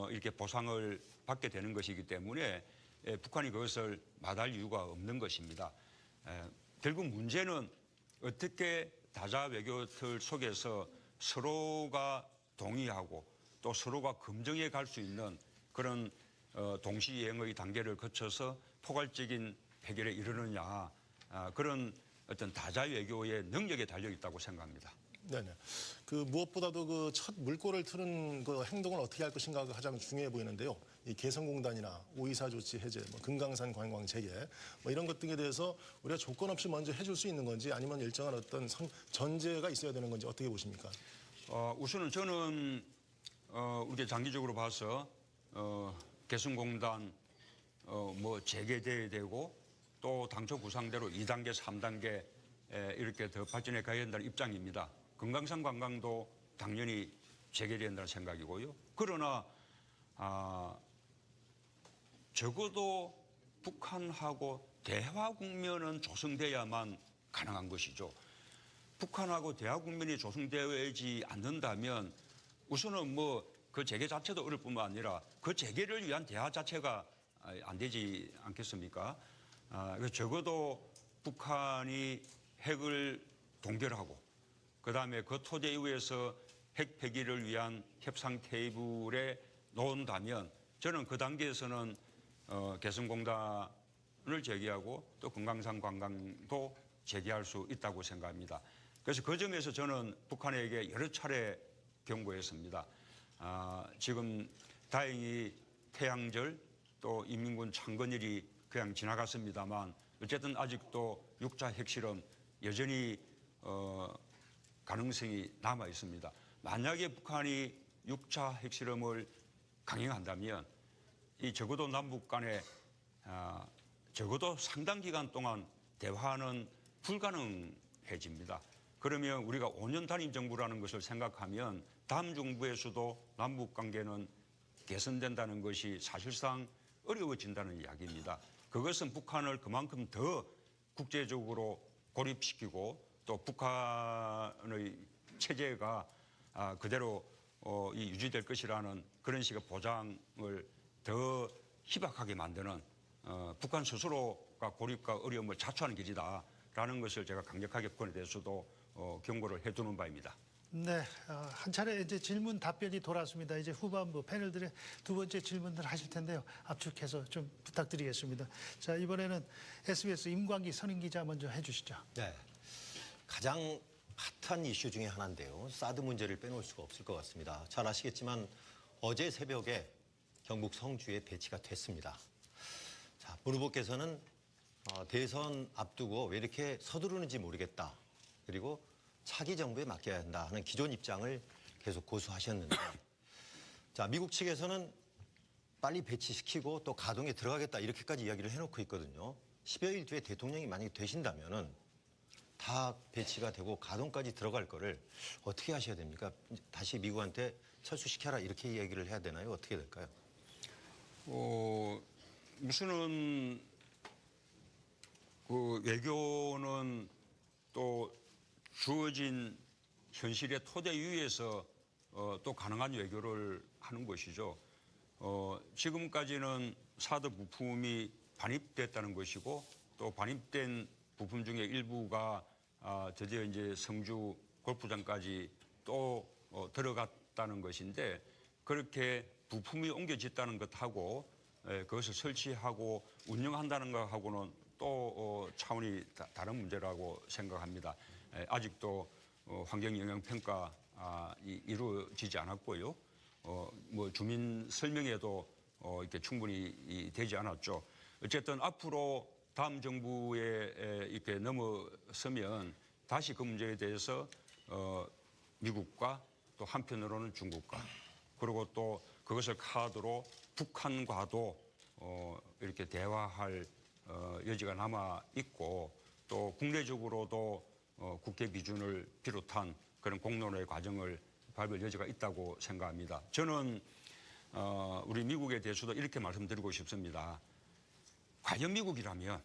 B: 이렇게 보상을 받게 되는 것이기 때문에 북한이 그것을 마다할 이유가 없는 것입니다. 결국 문제는 어떻게 다자 외교 틀 속에서 서로가 동의하고 또 서로가 검증해 갈 수 있는 그런 동시행의 단계를 거쳐서 포괄적인 해결에 이르느냐 그런 어떤 다자 외교의 능력에 달려 있다고 생각합니다.
G: 네네. 그 무엇보다도 그 첫 물꼬를 트는 그 행동을 어떻게 할 것인가가 가장 중요해 보이는데요. 이 개성공단이나 5.24 조치 해제, 금강산 관광 재개 이런 것 등에 대해서 우리가 조건 없이 먼저 해줄 수 있는 건지 아니면 일정한 어떤 전제가 있어야 되는 건지 어떻게 보십니까?
B: 우선은 저는 우리가 장기적으로 봐서 개성공단 재개돼야 되고 또 당초 구상대로 2단계, 3단계 이렇게 더 발전해 가야 된다는 입장입니다. 금강산 관광도 당연히 재개돼야 된다는 생각이고요. 그러나 적어도 북한하고 대화 국면은 조성돼야만 가능한 것이죠. 북한하고 대화 국면이 조성되지 않는다면 우선은 그 재개 자체도 어려울 뿐만 아니라 그 재개를 위한 대화 자체가 안 되지 않겠습니까? 그래서 적어도 북한이 핵을 동결하고 그다음에 그 토대 이후에서 핵 폐기를 위한 협상 테이블에 놓은다면 저는 그 단계에서는 개성공단을 재개하고 또 금강산 관광도 재개할 수 있다고 생각합니다. 그래서 그 점에서 저는 북한에게 여러 차례 경고했습니다. 지금 다행히 태양절 또 인민군 창건일이 그냥 지나갔습니다만 어쨌든 아직도 6차 핵실험 여전히 가능성이 남아 있습니다. 만약에 북한이 6차 핵실험을 강행한다면 이 적어도 남북 간에 적어도 상당 기간 동안 대화는 불가능해집니다. 그러면 우리가 5년 단임 정부라는 것을 생각하면 다음 정부에서도 남북 관계는 개선된다는 것이 사실상 어려워진다는 이야기입니다. 그것은 북한을 그만큼 더 국제적으로 고립시키고 또 북한의 체제가 그대로 유지될 것이라는 그런 식의 보장을 더 희박하게 만드는 북한 스스로가 고립과 어려움을 자초하는 길이다라는 것을 제가 강력하게 북한에 대해서도 경고를 해두는 바입니다.
A: 네, 한 차례 이제 질문 답변이 돌아왔습니다. 이제 후반부 패널들의 두 번째 질문들 하실 텐데요. 압축해서 좀 부탁드리겠습니다. 자, 이번에는 SBS 임광기 선임 기자 먼저 해주시죠.
D: 네, 가장 핫한 이슈 중에 하나인데요. 사드 문제를 빼놓을 수가 없을 것 같습니다. 잘 아시겠지만 어제 새벽에 경북 성주에 배치가 됐습니다. 자, 문 후보께서는 대선 앞두고 왜 이렇게 서두르는지 모르겠다. 그리고 차기 정부에 맡겨야 한다 하는 기존 입장을 계속 고수하셨는데 자, 미국 측에서는 빨리 배치시키고 또 가동에 들어가겠다 이렇게까지 이야기를 해놓고 있거든요. 10여일 뒤에 대통령이 만약에 되신다면은 다 배치가 되고 가동까지 들어갈 거를 어떻게 하셔야 됩니까? 다시 미국한테 철수시켜라 이렇게 이야기를 해야 되나요? 어떻게 될까요?
B: 우선은 그 외교는 또 주어진 현실의 토대 위에서 또 가능한 외교를 하는 것이죠. 지금까지는 사드 부품이 반입됐다는 것이고 또 반입된 부품 중에 일부가 드디어 이제 성주 골프장까지 또 들어갔다는 것인데 그렇게 부품이 옮겨졌다는 것하고 그것을 설치하고 운영한다는 것하고는 또 차원이 다른 문제라고 생각합니다. 아직도 환경영향평가 이루어지지 않았고요. 주민 설명에도 이렇게 충분히 되지 않았죠. 어쨌든 앞으로 다음 정부에 이렇게 넘어서면 다시 그 문제에 대해서 미국과 또 한편으로는 중국과 그리고 또 그것을 카드로 북한과도 이렇게 대화할 여지가 남아 있고 또 국내적으로도 국회 비준을 비롯한 그런 공론화의 과정을 밟을 여지가 있다고 생각합니다. 저는 우리 미국에 대해서도 이렇게 말씀드리고 싶습니다. 과연 미국이라면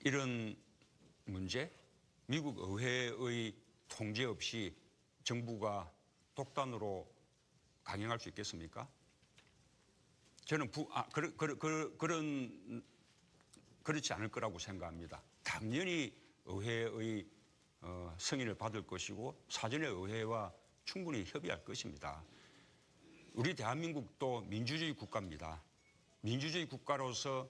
B: 이런 문제, 미국 의회의 통제 없이 정부가 독단으로 강행할 수 있겠습니까? 저는 그렇지 않을 거라고 생각합니다. 당연히 의회의 승인을 받을 것이고 사전에 의회와 충분히 협의할 것입니다. 우리 대한민국도 민주주의 국가입니다. 민주주의 국가로서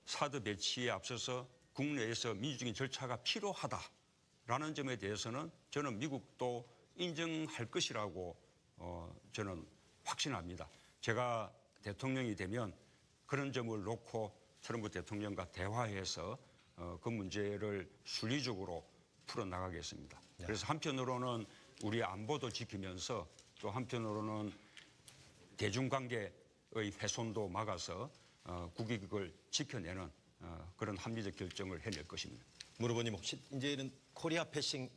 B: 사드 배치에 앞서서 국내에서 민주적인 절차가 필요하다라는 점에 대해서는 저는 미국도 인정할 것이라고 저는 확신합니다. 제가 대통령이 되면 그런 점을 놓고 트럼프 대통령과 대화해서 그 문제를 순리적으로 풀어나가겠습니다. 그래서 한편으로는 우리 안보도 지키면서 또 한편으로는 대중관계의 훼손도 막아서 국익을 지켜내는 그런 합리적 결정을 해낼 것입니다.
D: 문 후보님 혹시 이제는 코리아 패싱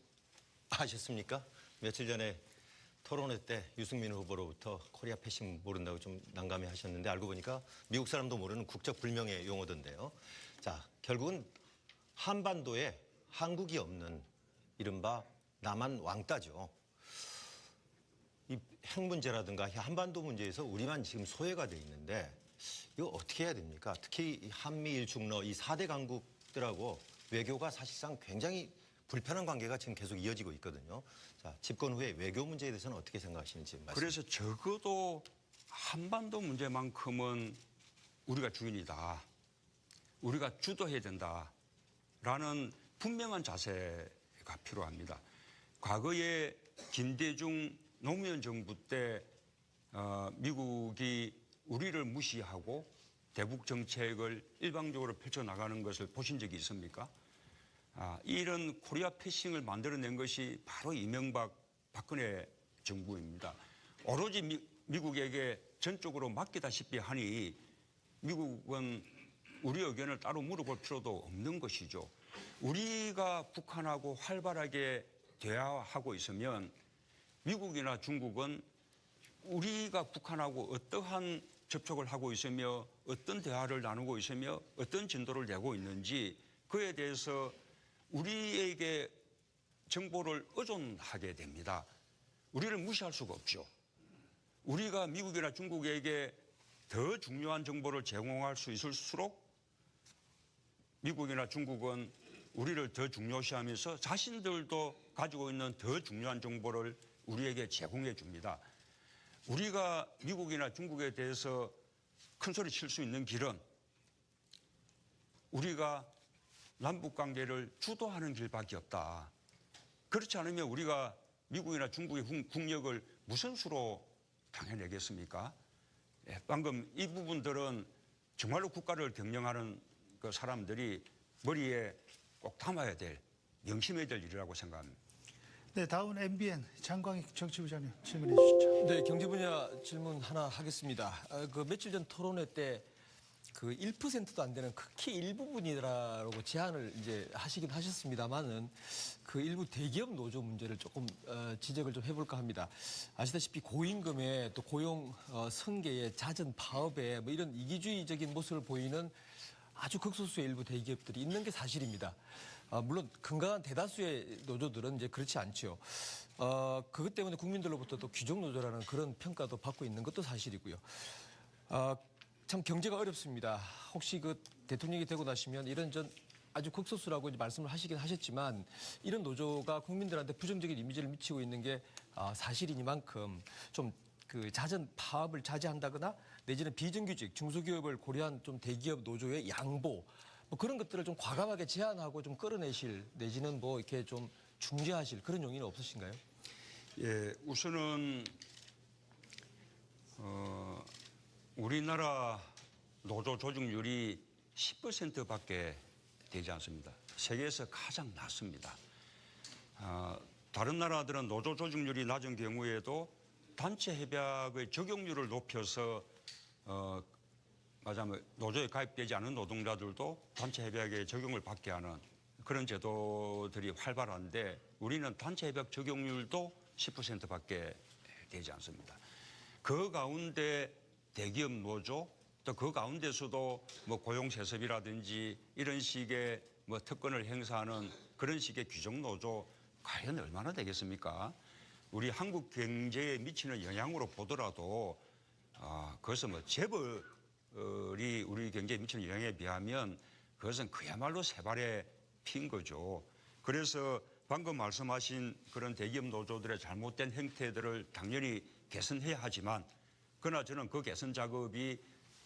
D: 아셨습니까? 며칠 전에 토론회 때 유승민 후보로부터 코리아 패싱 모른다고 좀 난감해 하셨는데 알고 보니까 미국 사람도 모르는 국적 불명의 용어던데요. 자, 결국은 한반도에 한국이 없는 이른바 남한 왕따죠. 이 핵 문제라든가 한반도 문제에서 우리만 지금 소외가 돼 있는데 이거 어떻게 해야 됩니까? 특히 이 한미일 중러 이 4대 강국들하고 외교가 사실상 굉장히 불편한 관계가 지금 계속 이어지고 있거든요. 자, 집권 후에 외교 문제에 대해서는 어떻게 생각하시는지 말씀.
B: 그래서 적어도 한반도 문제만큼은 우리가 주인이다. 우리가 주도해야 된다라는 분명한 자세가 필요합니다. 과거에 김대중 노무현 정부 때 미국이 우리를 무시하고 대북 정책을 일방적으로 펼쳐나가는 것을 보신 적이 있습니까? 이런 코리아 패싱을 만들어낸 것이 바로 이명박 박근혜 정부입니다. 오로지 미국에게 전적으로 맡기다시피 하니 미국은 우리 의견을 따로 물어볼 필요도 없는 것이죠. 우리가 북한하고 활발하게 대화하고 있으면 미국이나 중국은 우리가 북한하고 어떠한 접촉을 하고 있으며 어떤 대화를 나누고 있으며 어떤 진도를 내고 있는지 그에 대해서 우리에게 정보를 의존하게 됩니다. 우리를 무시할 수가 없죠. 우리가 미국이나 중국에게 더 중요한 정보를 제공할 수 있을수록 미국이나 중국은 우리를 더 중요시하면서 자신들도 가지고 있는 더 중요한 정보를 우리에게 제공해 줍니다. 우리가 미국이나 중국에 대해서 큰 소리 칠 수 있는 길은 우리가 남북관계를 주도하는 길밖에 없다. 그렇지 않으면 우리가 미국이나 중국의 국력을 무슨 수로 당해내겠습니까? 방금 이 부분들은 정말로 국가를 경영하는 그 사람들이 머리에 꼭 담아야 될, 명심해야 될 일이라고 생각합니다.
A: 네, 다음 MBN 장광익 정치부장님 질문해 주시죠.
E: 네, 경제 분야 질문 하나 하겠습니다. 그 며칠 전 토론회 때 그 1%도 안 되는 극히 일부분이라고 제안을 이제 하시긴 하셨습니다만은 그 일부 대기업 노조 문제를 조금 지적을 좀 해볼까 합니다. 아시다시피 고임금에 또 고용 승계에 잦은 파업에 뭐 이런 이기주의적인 모습을 보이는 아주 극소수의 일부 대기업들이 있는 게 사실입니다. 물론 건강한 대다수의 노조들은 이제 그렇지 않죠. 그것 때문에 국민들로부터 또 귀족 노조라는 그런 평가도 받고 있는 것도 사실이고요. 참 경제가 어렵습니다. 혹시 그 대통령이 되고 나시면 이런 아주 극소수라고 이제 말씀을 하시긴 하셨지만 이런 노조가 국민들한테 부정적인 이미지를 미치고 있는 게 사실이니만큼 좀 그 잦은 파업을 자제한다거나 내지는 비정규직 중소기업을 고려한 좀 대기업 노조의 양보 뭐 그런 것들을 좀 과감하게 제한하고 좀 끌어내실 내지는 뭐 이렇게 좀 중재하실 그런 용의는 없으신가요?
B: 예, 우선은 우리나라 노조 조직률이 10%밖에 되지 않습니다. 세계에서 가장 낮습니다. 다른 나라들은 노조 조직률이 낮은 경우에도 단체 협약의 적용률을 높여서 말하자면 노조에 가입되지 않은 노동자들도 단체 협약에 적용을 받게 하는 그런 제도들이 활발한데 우리는 단체 협약 적용률도 10%밖에 되지 않습니다. 그 가운데 대기업 노조 또 그 가운데서도 뭐 고용세습이라든지 이런 식의 뭐 특권을 행사하는 그런 식의 규정 노조 과연 얼마나 되겠습니까? 우리 한국 경제에 미치는 영향으로 보더라도 그것은 뭐 재벌이 우리 경제에 미치는 영향에 비하면 그것은 그야말로 세 발의 피인 거죠. 그래서 방금 말씀하신 그런 대기업 노조들의 잘못된 행태들을 당연히 개선해야 하지만 그러나 저는 그 개선 작업이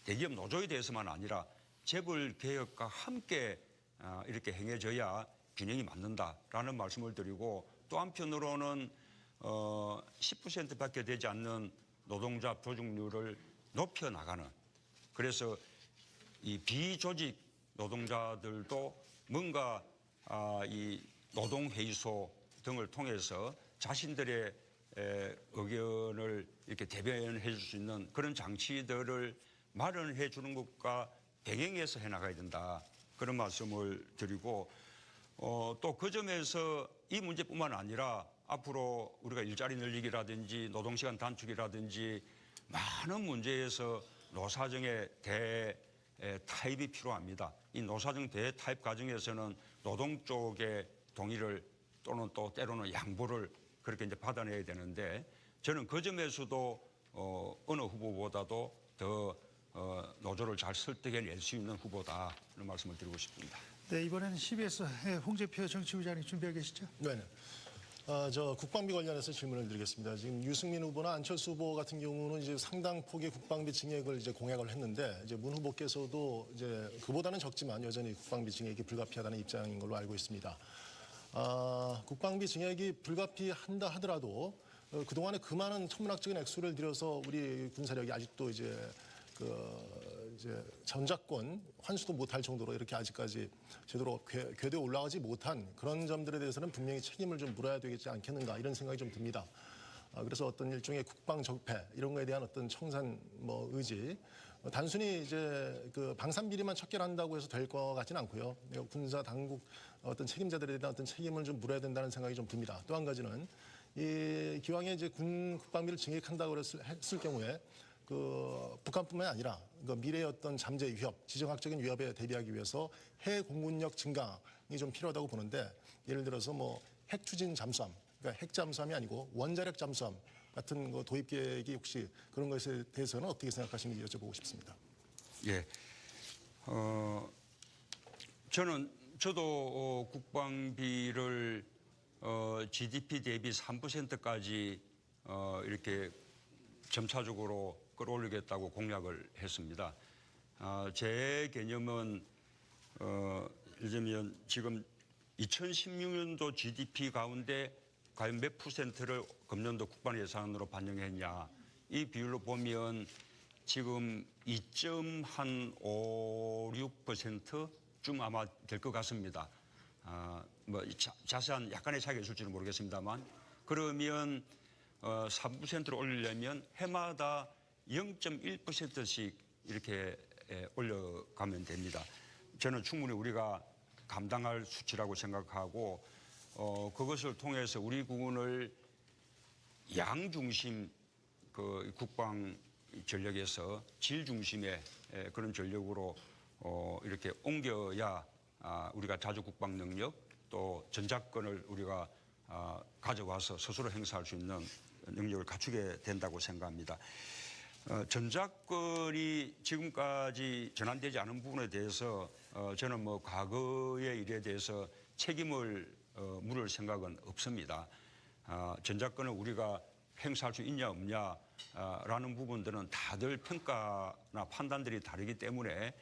B: 대기업 노조에 대해서만 아니라 재벌 개혁과 함께 이렇게 행해져야 균형이 맞는다라는 말씀을 드리고 또 한편으로는 10%밖에 되지 않는 노동자 조직률을 높여 나가는 그래서 이 비조직 노동자들도 뭔가 이 노동회의소 등을 통해서 자신들의 의견을 이렇게 대변해 줄 수 있는 그런 장치들을 마련해 주는 것과 병행해서 해나가야 된다. 그런 말씀을 드리고 또 그 점에서 이 문제뿐만 아니라 앞으로 우리가 일자리 늘리기라든지 노동시간 단축이라든지 많은 문제에서 노사정의 대타입이 필요합니다. 이 노사정 대타입 과정에서는 노동 쪽의 동의를 또는 또 때로는 양보를 그렇게 이제 받아내야 되는데 저는 그 점에서도 어느 후보보다도 더 노조를 잘 설득해낼 수 있는 후보다 그런 말씀을 드리고 싶습니다.
A: 네, 이번에는 CBS 홍재표 정치부장님 준비하고 계시죠?
G: 네. 저 국방비 관련해서 질문을 드리겠습니다. 지금 유승민 후보나 안철수 후보 같은 경우는 이제 상당 폭의 국방비 증액을 이제 공약을 했는데 이제 문 후보께서도 이제 그보다는 적지만 여전히 국방비 증액이 불가피하다는 입장인 걸로 알고 있습니다. 국방비 증액이 불가피한다 하더라도 그동안에 그 많은 천문학적인 액수를 들여서 우리 군사력이 아직도 이제 이제 전작권 환수도 못할 정도로 이렇게 아직까지 제대로 궤도에 올라가지 못한 그런 점들에 대해서는 분명히 책임을 좀 물어야 되겠지 않겠는가 이런 생각이 좀 듭니다. 그래서 어떤 일종의 국방 적폐 이런 거에 대한 어떤 청산 뭐 의지 단순히 이제 그 방산 비리만 척결한다고 해서 될 것 같지는 않고요. 군사 당국 어떤 책임자들에 대한 어떤 책임을 좀 물어야 된다는 생각이 좀 듭니다. 또 한 가지는 이 기왕에 이제 군 국방비를 증액한다고 했을 경우에 그 북한뿐만 아니라 그 미래의 어떤 잠재 위협, 지정학적인 위협에 대비하기 위해서 해외 공군력 증강이 좀 필요하다고 보는데 예를 들어서 뭐 핵 추진 잠수함, 그러니까 핵 잠수함이 아니고 원자력 잠수함 같은 거 도입 계획이 혹시 그런 것에 대해서는 어떻게 생각하시는지 여쭤보고 싶습니다.
B: 예, 저도 국방비를 GDP 대비 3%까지 이렇게 점차적으로 끌어올리겠다고 공약을 했습니다. 제 개념은 예를 들면 지금 2016년도 GDP 가운데 과연 몇 %를 금년도 국방 예산으로 반영했냐 이 비율로 보면 지금 2.56%쯤 아마 될 것 같습니다. 뭐 자세한 약간의 차이가 있을지는 모르겠습니다만 그러면 3%를 올리려면 해마다 0.1%씩 이렇게 올려가면 됩니다. 저는 충분히 우리가 감당할 수치라고 생각하고 그것을 통해서 우리 군을 양 중심 그 국방 전력에서 질 중심의 그런 전력으로 이렇게 옮겨야 우리가 자주 국방 능력 또 전작권을 우리가 가져와서 스스로 행사할 수 있는 능력을 갖추게 된다고 생각합니다. 전작권이 지금까지 전환되지 않은 부분에 대해서 저는 뭐 과거의 일에 대해서 책임을 물을 생각은 없습니다. 전작권을 우리가 행사할 수 있냐 없냐라는 부분들은 다들 평가나 판단들이 다르기 때문에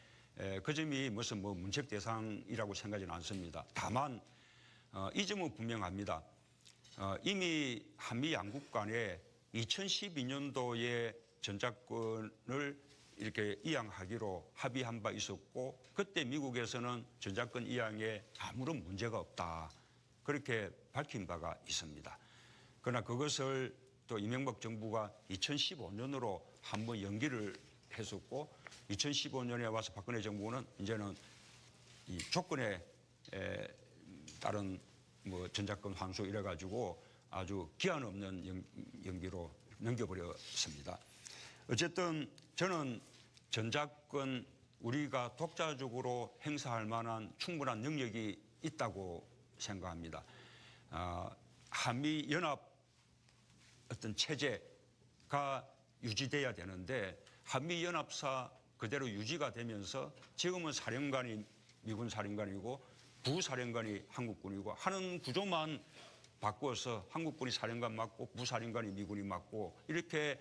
B: 그 점이 무슨 뭐 문책 대상이라고 생각하지는 않습니다. 다만 이 점은 분명합니다. 이미 한미 양국 간에 2012년도에 전작권을 이렇게 이양하기로 합의한 바 있었고 그때 미국에서는 전작권 이양에 아무런 문제가 없다. 그렇게 밝힌 바가 있습니다. 그러나 그것을 또 이명박 정부가 2015년으로 한번 연기를 했었고 2015년에 와서 박근혜 정부는 이제는 이 조건에 따른 뭐 전작권 환수 이래 가지고 아주 기한 없는 연기로 넘겨버렸습니다. 어쨌든 저는 전작권 우리가 독자적으로 행사할 만한 충분한 능력이 있다고 생각합니다. 한미 연합 어떤 체제가 유지돼야 되는데 한미 연합사 그대로 유지가 되면서 지금은 사령관이 미군 사령관이고 부사령관이 한국군이고 하는 구조만 바꾸어서 한국군이 사령관 맡고 부사령관이 미군이 맡고 이렇게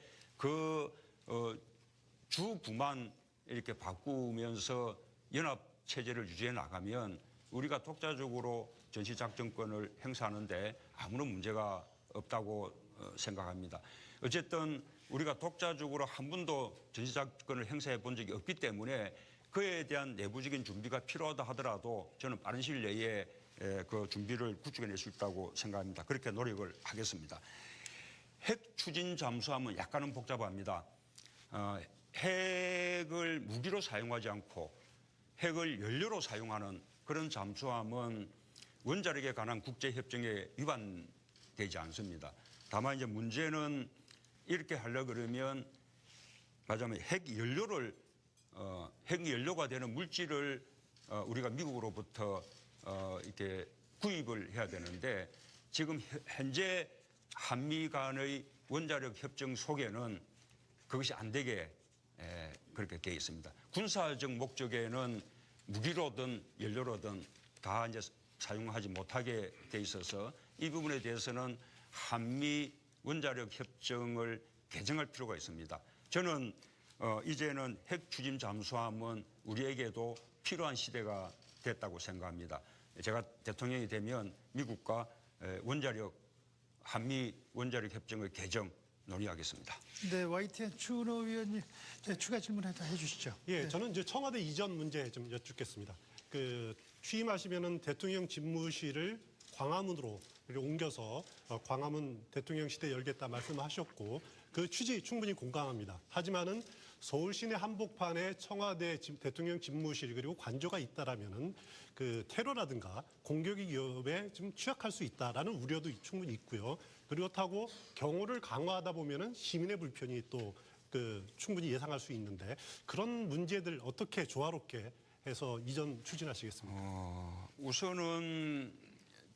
B: 주부만 이렇게 바꾸면서 연합 체제를 유지해 나가면 우리가 독자적으로 전시작전권을 행사하는데 아무런 문제가 없다고 생각합니다. 어쨌든 우리가 독자적으로 한 번도 전시작전을 행사해 본 적이 없기 때문에 그에 대한 내부적인 준비가 필요하다 하더라도 저는 빠른 시일 내에 그 준비를 구축해낼 수 있다고 생각합니다. 그렇게 노력을 하겠습니다. 핵 추진 잠수함은 약간은 복잡합니다. 핵을 무기로 사용하지 않고 핵을 연료로 사용하는 그런 잠수함은 원자력에 관한 국제협정에 위반되지 않습니다. 다만 이제 문제는 이렇게 하려고 그러면 말하자면 핵연료가 되는 물질을 우리가 미국으로부터 이렇게 구입을 해야 되는데 지금 현재 한미 간의 원자력 협정 속에는 그것이 안 되게 그렇게 되어 있습니다. 군사적 목적에는 무기로든 연료로든 다 이제 사용하지 못하게 돼 있어서 이 부분에 대해서는 한미 원자력 협정을 개정할 필요가 있습니다. 저는 이제는 핵 추진 잠수함은 우리에게도 필요한 시대가 됐다고 생각합니다. 제가 대통령이 되면 미국과 한미 원자력 협정의 개정 논의하겠습니다.
A: 네, YTN 추은호 위원님 추가 질문 해주시죠.
C: 예,
A: 네.
C: 저는 이제 청와대 이전 문제 좀 여쭙겠습니다. 취임하시면은 대통령 집무실을 광화문으로 옮겨서 광화문 대통령실에 열겠다 말씀하셨고 그 취지 충분히 공감합니다. 하지만은 서울 시내 한복판에 청와대 대통령 집무실 그리고 관저가 있다라면은 그 테러라든가 공격의 위협에 좀 취약할 수 있다라는 우려도 충분히 있고요. 그렇다고 경호를 강화하다 보면은 시민의 불편이 또 충분히 예상할 수 있는데 그런 문제들 어떻게 조화롭게 해서 이전 추진하시겠습니까?
B: 우선은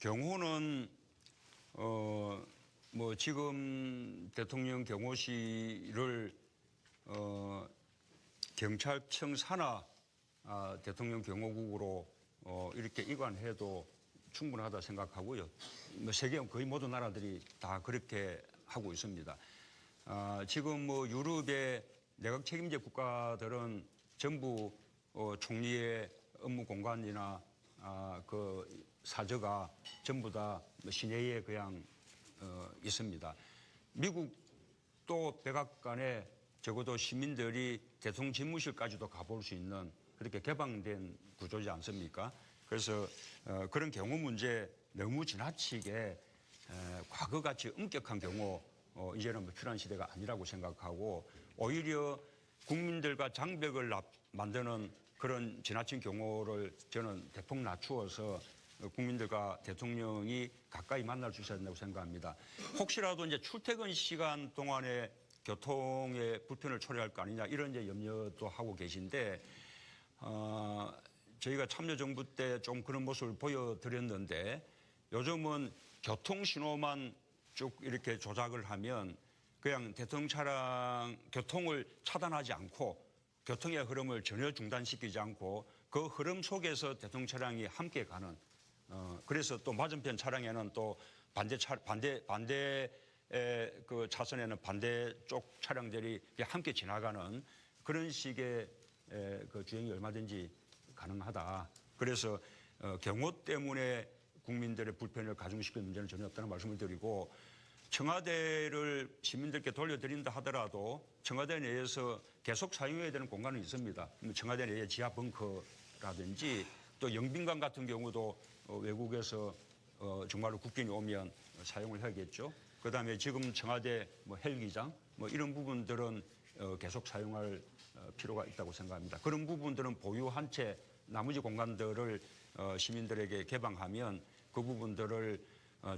B: 경호는 뭐 지금 대통령 경호실을 경찰청 산하 대통령 경호국으로 이렇게 이관해도 충분하다 생각하고요. 뭐 세계 거의 모든 나라들이 다 그렇게 하고 있습니다. 지금 뭐 유럽의 내각 책임제 국가들은 전부 총리의 업무 공간이나 그 사저가 전부 다 시내에 그냥 있습니다. 미국도 백악관에 적어도 시민들이 대통령 집무실까지도 가볼 수 있는 그렇게 개방된 구조지 않습니까? 그래서 그런 경호 문제 너무 지나치게 과거같이 엄격한 경호 이제는 뭐 필요한 시대가 아니라고 생각하고 오히려 국민들과 장벽을 만드는 그런 지나친 경호를 저는 대폭 낮추어서 국민들과 대통령이 가까이 만날 수 있어야 된다고 생각합니다. 혹시라도 이제 출퇴근 시간 동안에 교통의 불편을 초래할 거 아니냐 이런 이제 염려도 하고 계신데 저희가 참여정부 때 좀 그런 모습을 보여드렸는데 요즘은 교통 신호만 쭉 이렇게 조작을 하면 그냥 대통령 차량 교통을 차단하지 않고 교통의 흐름을 전혀 중단시키지 않고 그 흐름 속에서 대통령 차량이 함께 가는 그래서 또 맞은편 차량에는 또 반대 그 차선에는 반대쪽 차량들이 함께 지나가는 그런 식의 그 주행이 얼마든지 가능하다. 그래서 경호 때문에 국민들의 불편을 가중시킬 문제는 전혀 없다는 말씀을 드리고 청와대를 시민들께 돌려드린다 하더라도 청와대 내에서 계속 사용해야 되는 공간은 있습니다. 청와대 내에 지하 벙커라든지 또 영빈관 같은 경우도 외국에서 정말로 국빈이 오면 사용을 해야겠죠. 그다음에 지금 청와대 헬기장 이런 부분들은 계속 사용할 필요가 있다고 생각합니다. 그런 부분들은 보유 한 채 나머지 공간들을 시민들에게 개방하면 그 부분들을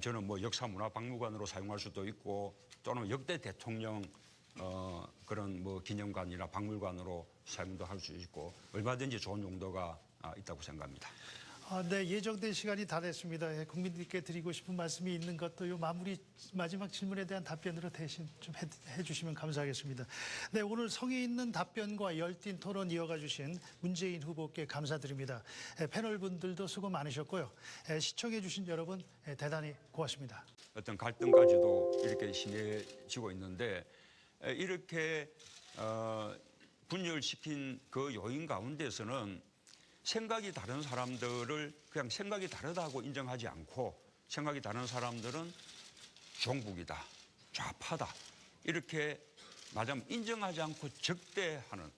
B: 저는 뭐 역사문화박물관으로 사용할 수도 있고 또는 역대 대통령 그런 뭐 기념관이나 박물관으로 사용도 할 수 있고 얼마든지 좋은 용도가 있다고 생각합니다.
A: 네, 예정된 시간이 다 됐습니다. 예, 국민들께 드리고 싶은 말씀이 있는 것도 요 마지막 질문에 대한 답변으로 대신 좀 해주시면 감사하겠습니다. 네, 오늘 성의 있는 답변과 열띤 토론 이어가 주신 문재인 후보께 감사드립니다. 패널 분들도 수고 많으셨고요. 시청해 주신 여러분 대단히 고맙습니다.
B: 어떤 갈등까지도 이렇게 심해지고 있는데 이렇게 분열시킨 그 요인 가운데서는 생각이 다른 사람들을 그냥 생각이 다르다고 인정하지 않고 생각이 다른 사람들은 종북이다, 좌파다 이렇게 말하자면 인정하지 않고 적대하는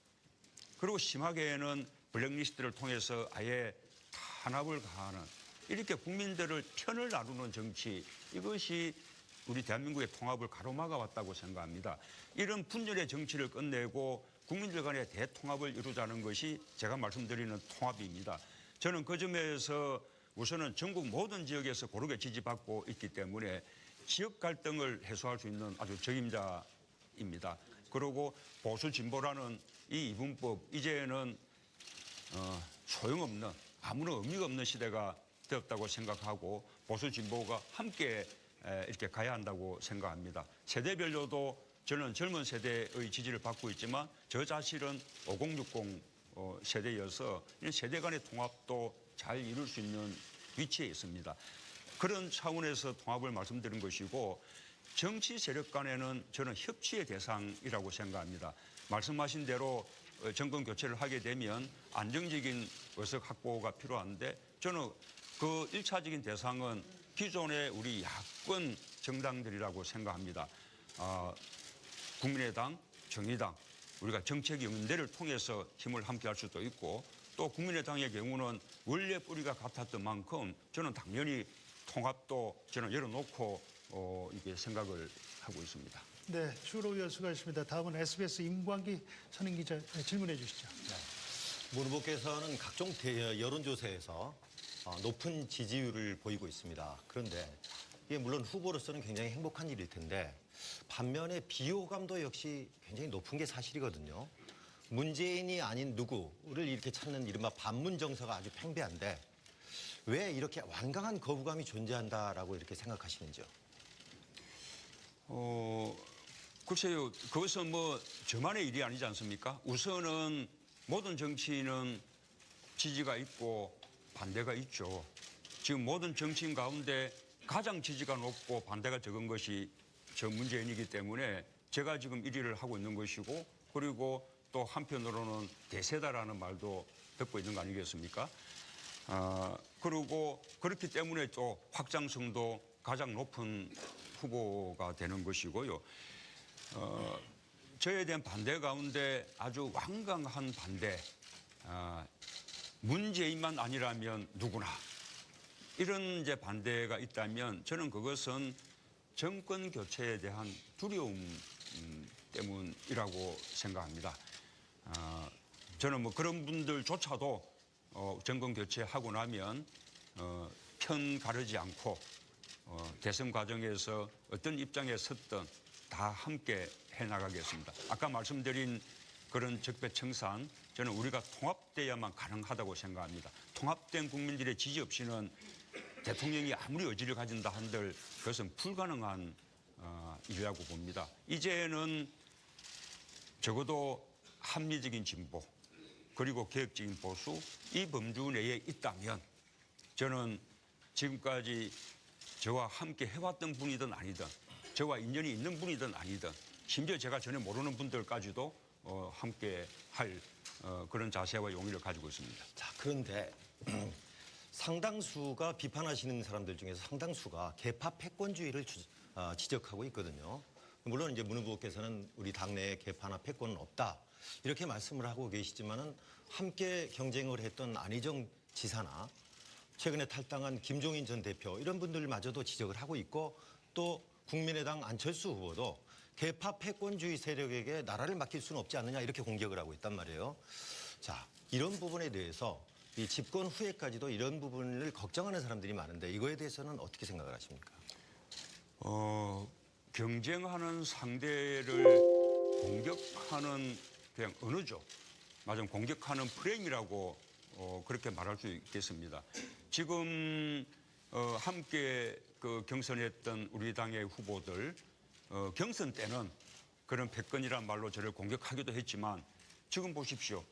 B: 그리고 심하게는 블랙리스트를 통해서 아예 탄압을 가하는 이렇게 국민들을 편을 나누는 정치 이것이 우리 대한민국의 통합을 가로막아 왔다고 생각합니다. 이런 분열의 정치를 끝내고 국민들 간의 대통합을 이루자는 것이 제가 말씀드리는 통합입니다. 저는 그 점에서 우선은 전국 모든 지역에서 고르게 지지받고 있기 때문에 지역 갈등을 해소할 수 있는 아주 적임자입니다. 그리고 보수 진보라는 이 이분법 이제는 소용없는 아무런 의미가 없는 시대가 되었다고 생각하고 보수 진보가 함께 이렇게 가야 한다고 생각합니다. 세대별로도 저는 젊은 세대의 지지를 받고 있지만 저 자신은 5060 세대여서 세대 간의 통합도 잘 이룰 수 있는 위치에 있습니다. 그런 차원에서 통합을 말씀드린 것이고 정치 세력 간에는 저는 협치의 대상이라고 생각합니다. 말씀하신 대로 정권 교체를 하게 되면 안정적인 의석 확보가 필요한데 저는 그 1차적인 대상은 기존의 우리 야권 정당들이라고 생각합니다. 국민의당, 정의당, 우리가 정책 연대를 통해서 힘을 함께할 수도 있고 또 국민의당의 경우는 원래 뿌리가 같았던 만큼 저는 당연히 통합도 저는 열어놓고 이게 생각을 하고 있습니다.
A: 네, 추로 의원 수고하셨습니다. 다음은 SBS 임광기 선임 기자 질문해 주시죠.
D: 문 후보께서는 각종 여론조사에서 높은 지지율을 보이고 있습니다. 그런데 이게 물론 후보로서는 굉장히 행복한 일일 텐데 반면에 비호감도 역시 굉장히 높은 게 사실이거든요. 문재인이 아닌 누구를 이렇게 찾는 이른바 반문 정서가 아주 팽배한데 왜 이렇게 완강한 거부감이 존재한다라고 이렇게 생각하시는지요?
B: 글쎄요, 그것은 뭐 저만의 일이 아니지 않습니까? 우선은 모든 정치인은 지지가 있고 반대가 있죠. 지금 모든 정치인 가운데 가장 지지가 높고 반대가 적은 것이 저 문재인이기 때문에 제가 지금 1위를 하고 있는 것이고 그리고 또 한편으로는 대세다라는 말도 듣고 있는 거 아니겠습니까? 그리고 그렇기 때문에 또 확장성도 가장 높은 후보가 되는 것이고요. 저에 대한 반대 가운데 아주 완강한 반대, 문재인만 아니라면 누구나 이런 이제 반대가 있다면 저는 그것은 정권 교체에 대한 두려움 때문이라고 생각합니다. 저는 뭐 그런 분들조차도 정권 교체하고 나면 편 가르지 않고 대선 과정에서 어떤 입장에 섰든 다 함께 해나가겠습니다. 아까 말씀드린 그런 적폐청산 저는 우리가 통합돼야만 가능하다고 생각합니다. 통합된 국민들의 지지 없이는 대통령이 아무리 의지를 가진다 한들 그것은 불가능한 일이라고 봅니다. 이제는 적어도 합리적인 진보 그리고 개혁적인 보수 이 범주 내에 있다면 저는 지금까지 저와 함께 해왔던 분이든 아니든 저와 인연이 있는 분이든 아니든 심지어 제가 전혀 모르는 분들까지도 함께 할 그런 자세와 용의를 가지고 있습니다.
D: 자, 그런데 상당수가 비판하시는 사람들 중에서 상당수가 개파 패권주의를 지적하고 있거든요. 물론 이제 문 후보께서는 우리 당내에 개파나 패권은 없다 이렇게 말씀을 하고 계시지만은 함께 경쟁을 했던 안희정 지사나 최근에 탈당한 김종인 전 대표 이런 분들마저도 지적을 하고 있고 또 국민의당 안철수 후보도 개파 패권주의 세력에게 나라를 맡길 수는 없지 않느냐 이렇게 공격을 하고 있단 말이에요. 자, 이런 부분에 대해서 이 집권 후에까지도 이런 부분을 걱정하는 사람들이 많은데 이거에 대해서는 어떻게 생각을 하십니까?
B: 경쟁하는 상대를 공격하는 그냥 언어죠. 맞아, 공격하는 프레임이라고 그렇게 말할 수 있겠습니다. 지금 함께 그 경선했던 우리 당의 후보들 경선 때는 그런 패권이란 말로 저를 공격하기도 했지만 지금 보십시오.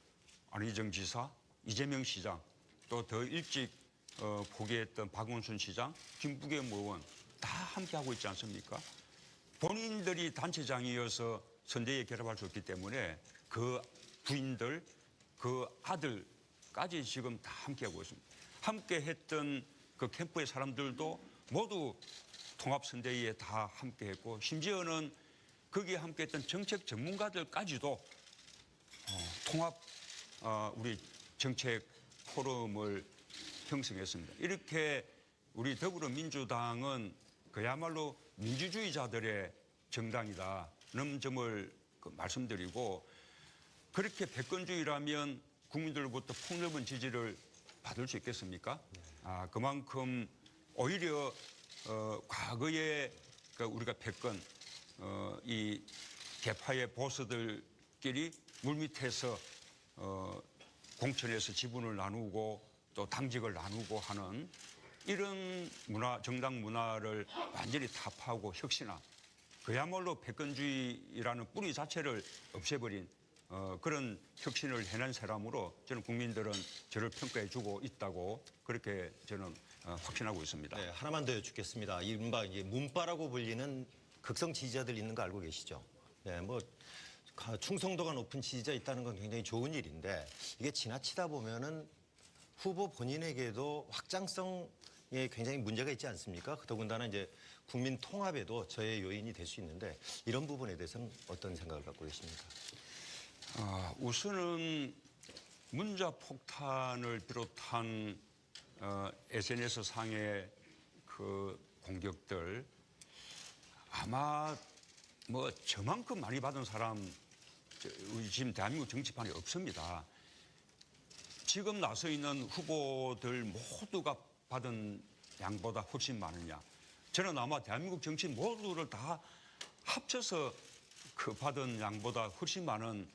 B: 안희정 지사, 이재명 시장, 또 더 일찍 포기했던 박원순 시장, 김부겸 의원 다 함께 하고 있지 않습니까? 본인들이 단체장이어서 선대위에 결합할 수 없기 때문에 그 부인들, 그 아들까지 지금 다 함께 하고 있습니다. 함께 했던 그 캠프의 사람들도 모두 통합선대위에 다 함께 했고 심지어는 거기에 함께 했던 정책 전문가들까지도 통합 우리 정책 포럼을 형성했습니다. 이렇게 우리 더불어민주당은 그야말로 민주주의자들의 정당이다는 점을 말씀드리고 그렇게 패권주의라면 국민들로부터 폭넓은 지지를 받을 수 있겠습니까? 그만큼 오히려 과거에 우리가 패권 이 개파의 보스들끼리 물밑에서 공천에서 지분을 나누고 또 당직을 나누고 하는 이런 문화, 정당 문화를 완전히 타파하고 혁신한 그야말로 패권주의라는 뿌리 자체를 없애버린 그런 혁신을 해낸 사람으로 저는 국민들은 저를 평가해주고 있다고 그렇게 저는 확신하고 있습니다.
D: 네, 하나만 더 여쭙겠습니다. 이른바 이제 문파라고 불리는 극성 지지자들 있는 거 알고 계시죠? 네, 뭐 충성도가 높은 지지자 있다는 건 굉장히 좋은 일인데 이게 지나치다 보면은 후보 본인에게도 확장성에 굉장히 문제가 있지 않습니까? 더군다나 이제 국민 통합에도 저의 요인이 될 수 있는데 이런 부분에 대해서는 어떤 생각을 갖고 계십니까?
B: 우선은 문자 폭탄을 비롯한 SNS 상의 그 공격들 아마 뭐 저만큼 많이 받은 사람 우리 지금 대한민국 정치판에 없습니다. 지금 나서 있는 후보들 모두가 받은 양보다 훨씬 많으냐. 저는 아마 대한민국 정치 모두를 다 합쳐서 그 받은 양보다 훨씬 많은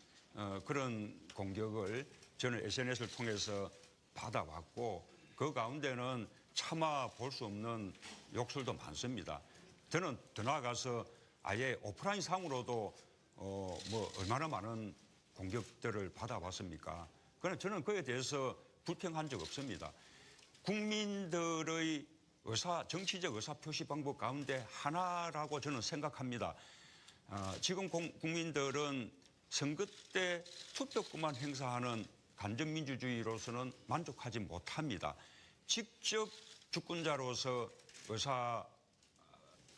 B: 그런 공격을 저는 SNS를 통해서 받아왔고 그 가운데는 차마 볼 수 없는 욕설도 많습니다. 저는 더 나아가서 아예 오프라인 상으로도 뭐 얼마나 많은 공격들을 받아봤습니까? 그러나 저는 그에 대해서 불평한 적 없습니다. 국민들의 정치적 의사 표시 방법 가운데 하나라고 저는 생각합니다. 지금 국민들은 선거 때 투표권만 행사하는 간접민주주의로서는 만족하지 못합니다. 직접 주권자로서 의사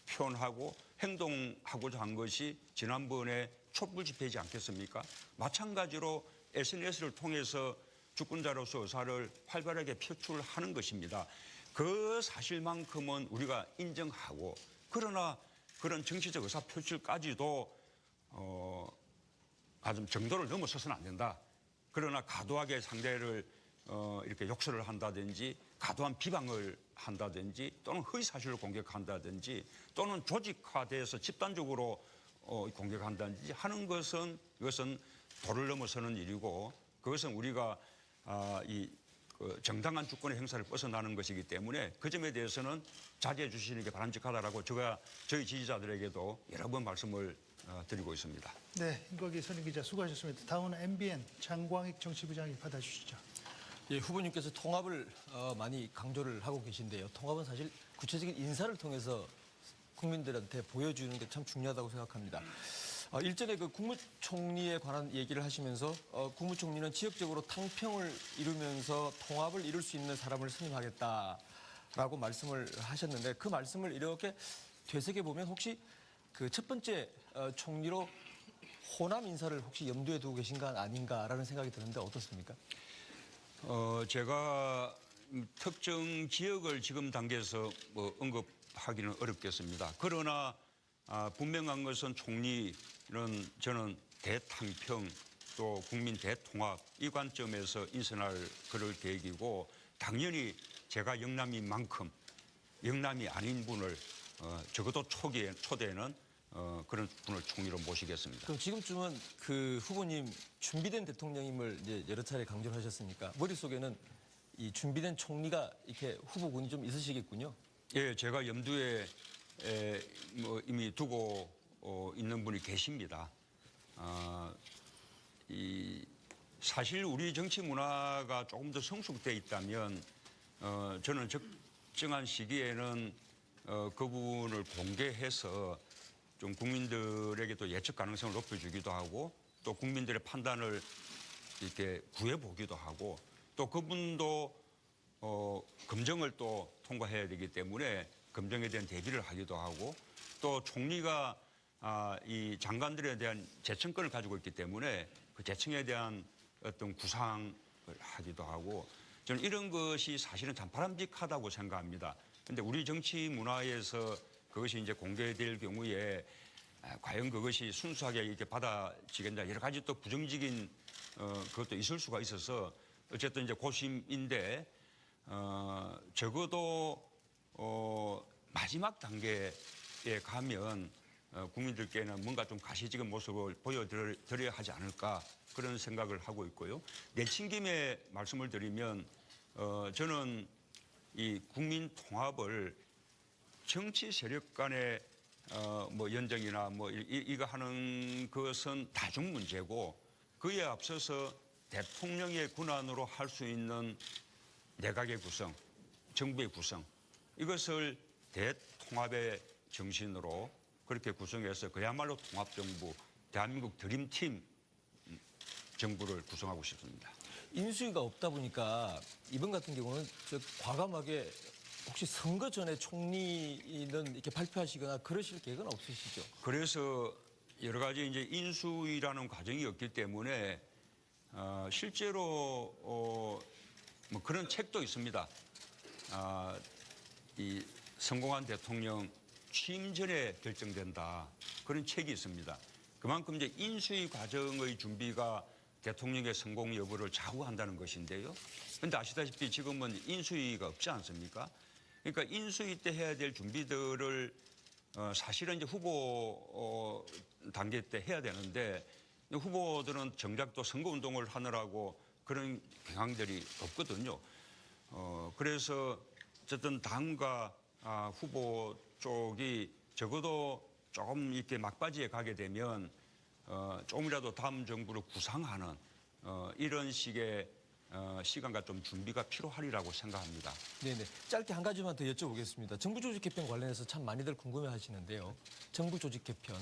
B: 표현하고 행동하고자 한 것이 지난번에 촛불 집회이지 않겠습니까? 마찬가지로 SNS를 통해서 주권자로서 의사를 활발하게 표출하는 것입니다. 그 사실만큼은 우리가 인정하고 그러나 그런 정치적 의사 표출까지도 아주 정도를 넘어서서는 안 된다. 그러나 과도하게 상대를 이렇게 욕설을 한다든지 과도한 비방을 한다든지 또는 허위사실을 공격한다든지 또는 조직화돼서 집단적으로 공격한다든지 하는 것은 이것은 도를 넘어서는 일이고 그것은 우리가 그 정당한 주권의 행사를 벗어나는 것이기 때문에 그 점에 대해서는 자제해 주시는 게 바람직하다라고 저희 지지자들에게도 여러 번 말씀을 드리고 있습니다.
A: 네, 임거기 선임 기자 수고하셨습니다. 다음은 MBN 장광익 정치부장이 받아주시죠.
E: 예, 후보님께서 통합을 많이 강조를 하고 계신데요. 통합은 사실 구체적인 인사를 통해서 국민들한테 보여주는 게 참 중요하다고 생각합니다. 일전에 그 국무총리에 관한 얘기를 하시면서 국무총리는 지역적으로 탕평을 이루면서 통합을 이룰 수 있는 사람을 선임하겠다라고 말씀을 하셨는데 그 말씀을 이렇게 되새겨 보면 혹시 그 첫 번째 총리로 호남 인사를 혹시 염두에 두고 계신 건 아닌가라는 생각이 드는데 어떻습니까?
B: 제가 특정 지역을 지금 단계에서 뭐 언급하기는 어렵겠습니다. 그러나 분명한 것은 총리는 저는 대탕평 또 국민 대통합 이 관점에서 인선할 그럴 계획이고 당연히 제가 영남인 만큼 영남이 아닌 분을 적어도 초대에는 그런 분을 총리로 모시겠습니다.
E: 그럼 지금쯤은 그 후보님 준비된 대통령임을 이제 여러 차례 강조를 하셨으니까 머릿속에는 이 준비된 총리가 이렇게 후보군이 좀 있으시겠군요.
B: 예, 제가 염두에 뭐 이미 두고 있는 분이 계십니다. 사실 우리 정치 문화가 조금 더 성숙돼 있다면 저는 적정한 시기에는 그분을 공개해서 좀 국민들에게도 예측 가능성을 높여주기도 하고 또 국민들의 판단을 이렇게 구해보기도 하고 또 그분도 검증을 또 통과해야 되기 때문에 검증에 대한 대비를 하기도 하고 또 총리가 이 장관들에 대한 재청권을 가지고 있기 때문에 그 재청에 대한 어떤 구상을 하기도 하고 저는 이런 것이 사실은 참 바람직하다고 생각합니다. 그런데 우리 정치 문화에서 그것이 이제 공개될 경우에 과연 그것이 순수하게 이렇게 받아지겠냐 여러 가지 또 부정적인 그것도 있을 수가 있어서 어쨌든 이제 고심인데 적어도 마지막 단계에 가면 국민들께는 뭔가 좀 가시적인 모습을 보여드려야 하지 않을까 그런 생각을 하고 있고요. 내친 김에 말씀을 드리면 저는 이 국민 통합을 정치 세력 간의 뭐 연정이나 뭐 이거 하는 것은 다중 문제고 그에 앞서서 대통령의 권한으로 할 수 있는 내각의 구성, 정부의 구성 이것을 대통합의 정신으로 그렇게 구성해서 그야말로 통합정부, 대한민국 드림팀 정부를 구성하고 싶습니다.
E: 인수위가 없다 보니까 이번 같은 경우는 과감하게 혹시 선거 전에 총리는 이렇게 발표하시거나 그러실 계획은 없으시죠?
B: 그래서 여러 가지 이제 인수위라는 과정이 없기 때문에 실제로 뭐 그런 책도 있습니다. 이 성공한 대통령 취임 전에 결정된다. 그런 책이 있습니다. 그만큼 이제 인수위 과정의 준비가 대통령의 성공 여부를 좌우한다는 것인데요. 그런데 아시다시피 지금은 인수위가 없지 않습니까? 그러니까 인수위 때 해야 될 준비들을 사실은 이제 후보 단계 때 해야 되는데 후보들은 정작 또 선거운동을 하느라고 그런 경향들이 없거든요. 그래서 어쨌든 당과 후보 쪽이 적어도 조금 이렇게 막바지에 가게 되면 조금이라도 다음 정부를 구상하는 이런 식의 시간과 좀 준비가 필요하리라고 생각합니다.
E: 네네. 짧게 한 가지만 더 여쭤보겠습니다. 정부 조직 개편 관련해서 참 많이들 궁금해하시는데요. 정부 조직 개편.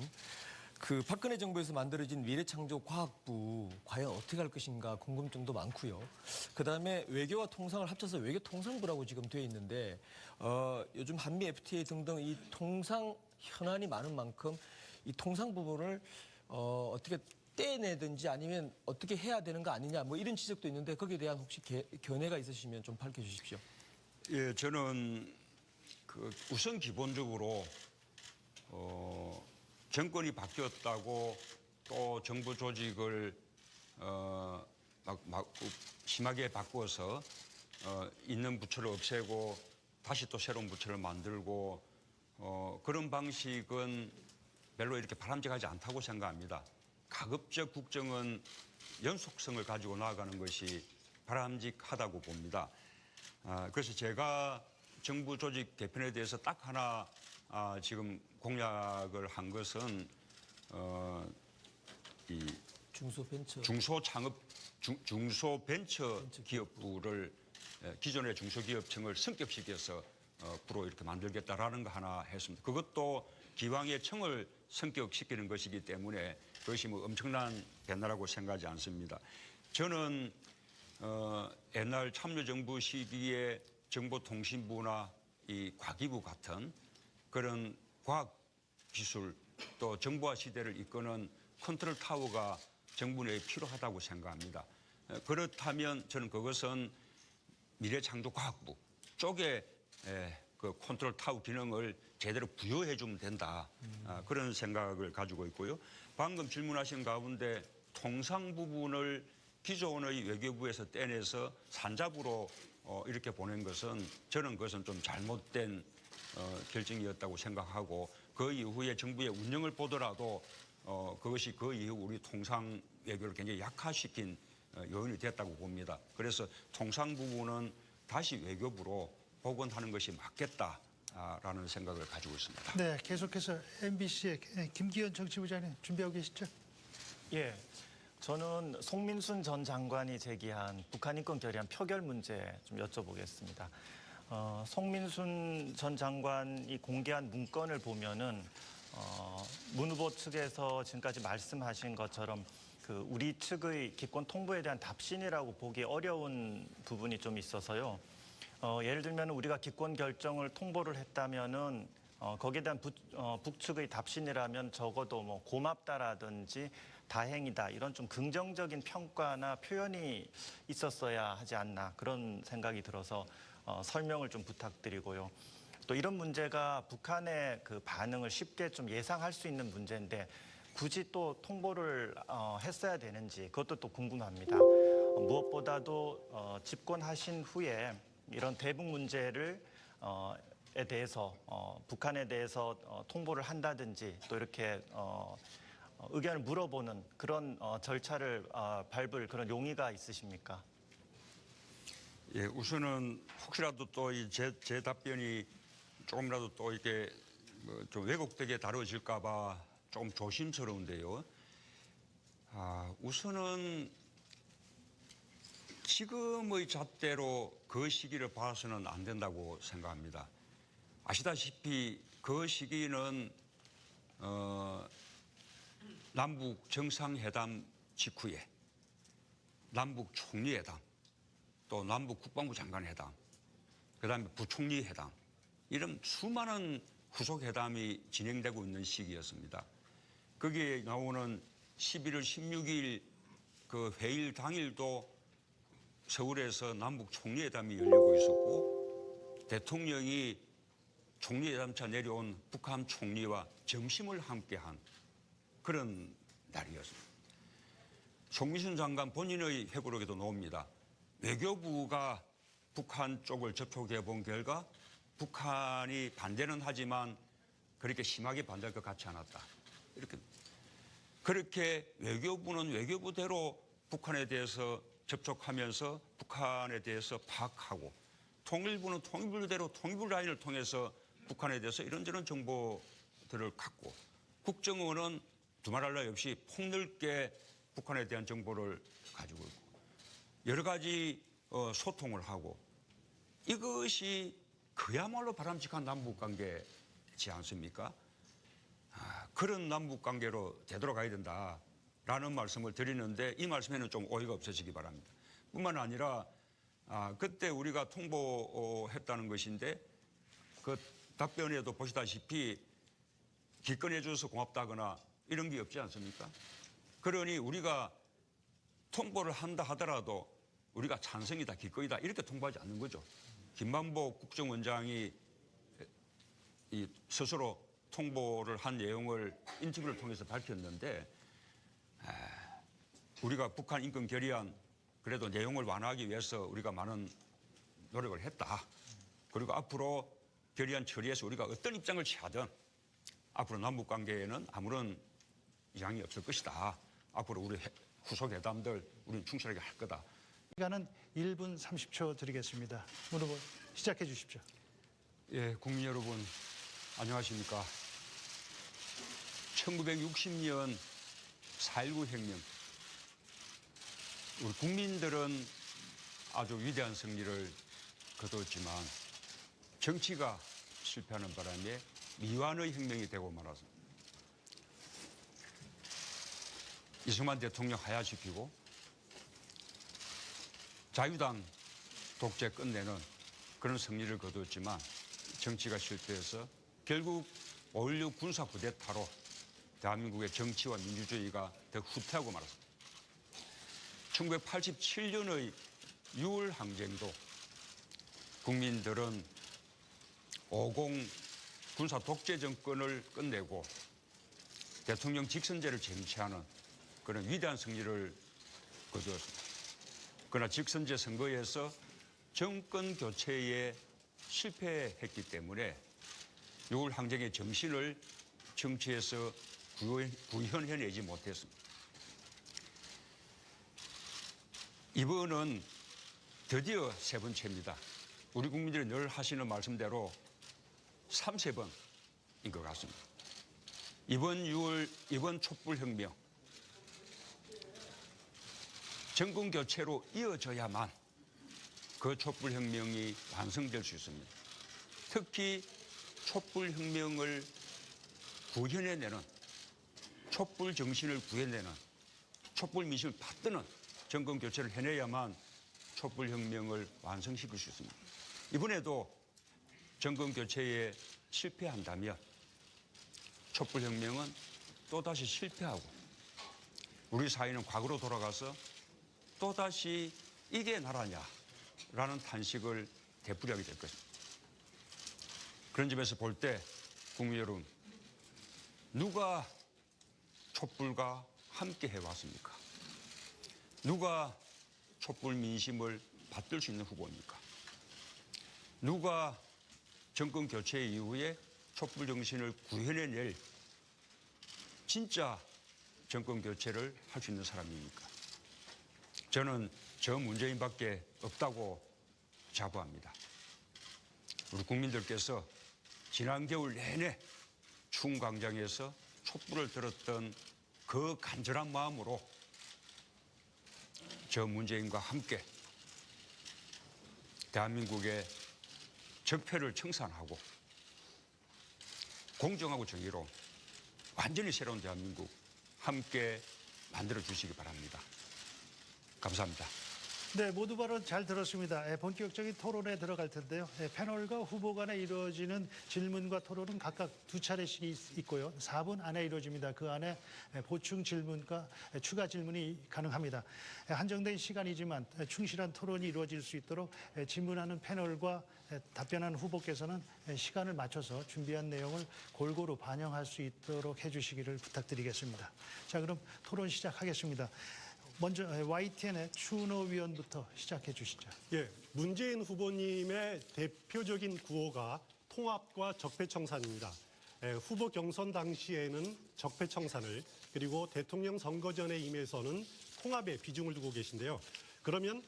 E: 그 박근혜 정부에서 만들어진 미래창조과학부 과연 어떻게 할 것인가 궁금증도 많고요. 그다음에 외교와 통상을 합쳐서 외교통상부라고 지금 되어 있는데 요즘 한미 FTA 등등 이 통상 현안이 많은 만큼 이 통상 부분을 어떻게 떼내든지 아니면 어떻게 해야 되는 거 아니냐 뭐 이런 지적도 있는데 거기에 대한 혹시 견해가 있으시면 좀 밝혀주십시오.
B: 예, 저는 그 우선 기본적으로 정권이 바뀌었다고 또 정부 조직을 심하게 바꾸어서 있는 부처를 없애고 다시 또 새로운 부처를 만들고 그런 방식은 별로 이렇게 바람직하지 않다고 생각합니다. 가급적 국정은 연속성을 가지고 나아가는 것이 바람직하다고 봅니다. 그래서 제가 정부 조직 개편에 대해서 딱 하나 지금 공약을 한 것은 이
E: 중소벤처
B: 중소벤처기업부를 기존의 중소기업청을 성격시켜서 부로 이렇게 만들겠다라는 거 하나 했습니다. 그것도 기왕의 청을 성격시키는 것이기 때문에 그것이 뭐 엄청난 변화라고 생각하지 않습니다. 저는 옛날 참여정부 시기에 정보통신부나 이 과기부 같은 그런 과학기술 또 정보화 시대를 이끄는 컨트롤 타워가 정부 내에 필요하다고 생각합니다. 그렇다면 저는 그것은 미래창조과학부 쪽에 그 컨트롤 타워 기능을 제대로 부여해 주면 된다. 그런 생각을 가지고 있고요. 방금 질문하신 가운데 통상 부분을 기존의 외교부에서 떼내서 산자부로 이렇게 보낸 것은 저는 그것은 좀 잘못된 결정이었다고 생각하고 그 이후에 정부의 운영을 보더라도 그것이 그 이후 우리 통상 외교를 굉장히 약화시킨 요인이 됐다고 봅니다. 그래서 통상 부분은 다시 외교부로 복원하는 것이 맞겠다라는 생각을 가지고 있습니다.
A: 네, 계속해서 MBC의 김기현 정치부장님 준비하고 계시죠?
F: 예, 저는 송민순 전 장관이 제기한 북한 인권 결의안 표결 문제 좀 여쭤보겠습니다. 송민순 전 장관이 공개한 문건을 보면은 문 후보 측에서 지금까지 말씀하신 것처럼 그 우리 측의 기권 통보에 대한 답신이라고 보기 어려운 부분이 좀 있어서요. 예를 들면 우리가 기권 결정을 통보를 했다면은 거기에 대한 북측의 답신이라면 적어도 뭐 고맙다라든지 다행이다 이런 좀 긍정적인 평가나 표현이 있었어야 하지 않나 그런 생각이 들어서 설명을 좀 부탁드리고요. 또 이런 문제가 북한의 그 반응을 쉽게 좀 예상할 수 있는 문제인데 굳이 또 통보를 했어야 되는지 그것도 또 궁금합니다. 무엇보다도 집권하신 후에 이런 대북 문제를 에 대해서 북한에 대해서 통보를 한다든지 또 이렇게 의견을 물어보는 그런 절차를 밟을 그런 용의가 있으십니까?
B: 예, 우선은 혹시라도 또 제 답변이 조금이라도 또 이렇게 좀 왜곡되게 다뤄질까봐 조금 조심스러운데요. 우선은 지금의 잣대로 그 시기를 봐서는 안 된다고 생각합니다. 아시다시피 그 시기는 남북 정상회담 직후에 남북 총리회담 또 남북 국방부 장관 회담 그다음에 부총리 회담 이런 수많은 후속 회담이 진행되고 있는 시기였습니다. 거기에 나오는 11월 16일 그 회의 당일도 서울에서 남북 총리회담이 열리고 있었고 대통령이 총리회담차 내려온 북한 총리와 점심을 함께한 그런 날이었습니다. 송민순 장관 본인의 회고록에도 나옵니다. 외교부가 북한 쪽을 접촉해 본 결과 북한이 반대는 하지만 그렇게 심하게 반대할 것 같지 않았다. 그렇게 외교부는 외교부대로 북한에 대해서 접촉하면서 북한에 대해서 파악하고 통일부는 통일부대로 통일부 라인을 통해서 북한에 대해서 이런저런 정보들을 갖고 국정원은 두말할 나위 없이 폭넓게 북한에 대한 정보를 가지고 있고 여러 가지 소통을 하고 이것이 그야말로 바람직한 남북관계지 않습니까? 그런 남북관계로 되돌아가야 된다라는 말씀을 드리는데 이 말씀에는 좀 오해가 없어지기 바랍니다. 뿐만 아니라 그때 우리가 통보했다는 것인데 그 답변에도 보시다시피 기권해 줘서 고맙다거나 이런 게 없지 않습니까? 그러니 우리가 통보를 한다 하더라도 우리가 찬성이다, 기꺼이다 이렇게 통보하지 않는 거죠. 김만복 국정원장이 스스로 통보를 한 내용을 인터뷰를 통해서 밝혔는데 우리가 북한 인권 결의안 그래도 내용을 완화하기 위해서 우리가 많은 노력을 했다. 그리고 앞으로 결의안 처리해서 우리가 어떤 입장을 취하든 앞으로 남북관계에는 아무런 이상이 없을 것이다. 앞으로 우리 후속 회담들 우리는 충실하게 할 거다.
A: 시간은 1분 30초 드리겠습니다. 문 후보 시작해 주십시오.
B: 예, 국민 여러분 안녕하십니까. 1960년 4.19 혁명 우리 국민들은 아주 위대한 승리를 거뒀지만 정치가 실패하는 바람에 미완의 혁명이 되고 말았습니다. 이승만 대통령 하야시키고 자유당 독재 끝내는 그런 승리를 거두었지만 정치가 실패해서 결국 5.16 군사 쿠데타로 대한민국의 정치와 민주주의가 더 후퇴하고 말았습니다. 1987년의 6월 항쟁도 국민들은 50 군사 독재 정권을 끝내고 대통령 직선제를 쟁취하는 그런 위대한 승리를 거두었습니다. 그러나 직선제 선거에서 정권 교체에 실패했기 때문에 6월 항쟁의 정신을 정치에서 구현해내지 못했습니다. 이번은 드디어 세 번째입니다. 우리 국민들이 늘 하시는 말씀대로 3~4번인 것 같습니다. 이번 촛불혁명, 정권 교체로 이어져야만 그 촛불혁명이 완성될 수 있습니다. 특히 촛불혁명을 구현해내는, 촛불 정신을 구현내는, 촛불 민심을 받드는 정권 교체를 해내야만 촛불혁명을 완성시킬 수 있습니다. 이번에도 정권 교체에 실패한다면 촛불혁명은 또다시 실패하고 우리 사회는 과거로 돌아가서 또다시 이게 나라냐라는 탄식을 되풀이하게 될 것입니다. 그런 점에서 볼 때 국민 여러분, 누가 촛불과 함께 해왔습니까? 누가 촛불 민심을 받들 수 있는 후보입니까? 누가 정권 교체 이후에 촛불 정신을 구현해낼 진짜 정권 교체를 할 수 있는 사람입니까? 저는 저 문재인밖에 없다고 자부합니다. 우리 국민들께서 지난 겨울 내내 추운 광장에서 촛불을 들었던 그 간절한 마음으로 저 문재인과 함께 대한민국의 적폐를 청산하고 공정하고 정의로운 완전히 새로운 대한민국 함께 만들어 주시기 바랍니다. 감사합니다.
A: 네, 모두 발언 잘 들었습니다. 본격적인 토론에 들어갈 텐데요. 패널과 후보 간에 이루어지는 질문과 토론은 각각 2차례씩 있고요. 4분 안에 이루어집니다. 그 안에 보충 질문과 추가 질문이 가능합니다. 한정된 시간이지만 충실한 토론이 이루어질 수 있도록 질문하는 패널과 답변하는 후보께서는 시간을 맞춰서 준비한 내용을 골고루 반영할 수 있도록 해주시기를 부탁드리겠습니다. 자, 그럼 토론 시작하겠습니다. 먼저 YTN의 추은호 위원부터 시작해 주시죠.
C: 예, 문재인 후보님의 대표적인 구호가 통합과 적폐청산입니다. 후보 경선 당시에는 적폐청산을, 그리고 대통령 선거 전에 임해서는 통합에 비중을 두고 계신데요. 그러면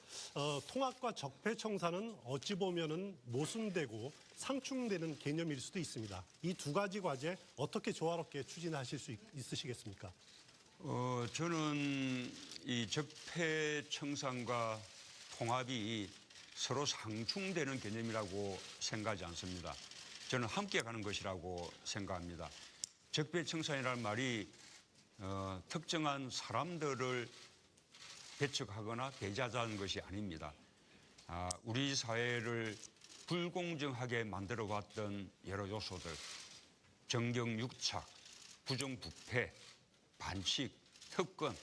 C: 통합과 적폐청산은 어찌 보면은 모순되고 상충되는 개념일 수도 있습니다. 이 두 가지 과제 어떻게 조화롭게 추진하실 수 있으시겠습니까?
B: 저는 이 적폐청산과 통합이 서로 상충되는 개념이라고 생각하지 않습니다. 저는 함께 가는 것이라고 생각합니다. 적폐청산이라는 말이 특정한 사람들을 배척하거나 배제하자는 것이 아닙니다. 우리 사회를 불공정하게 만들어왔던 여러 요소들, 정경유착, 부정부패, 반칙, 특권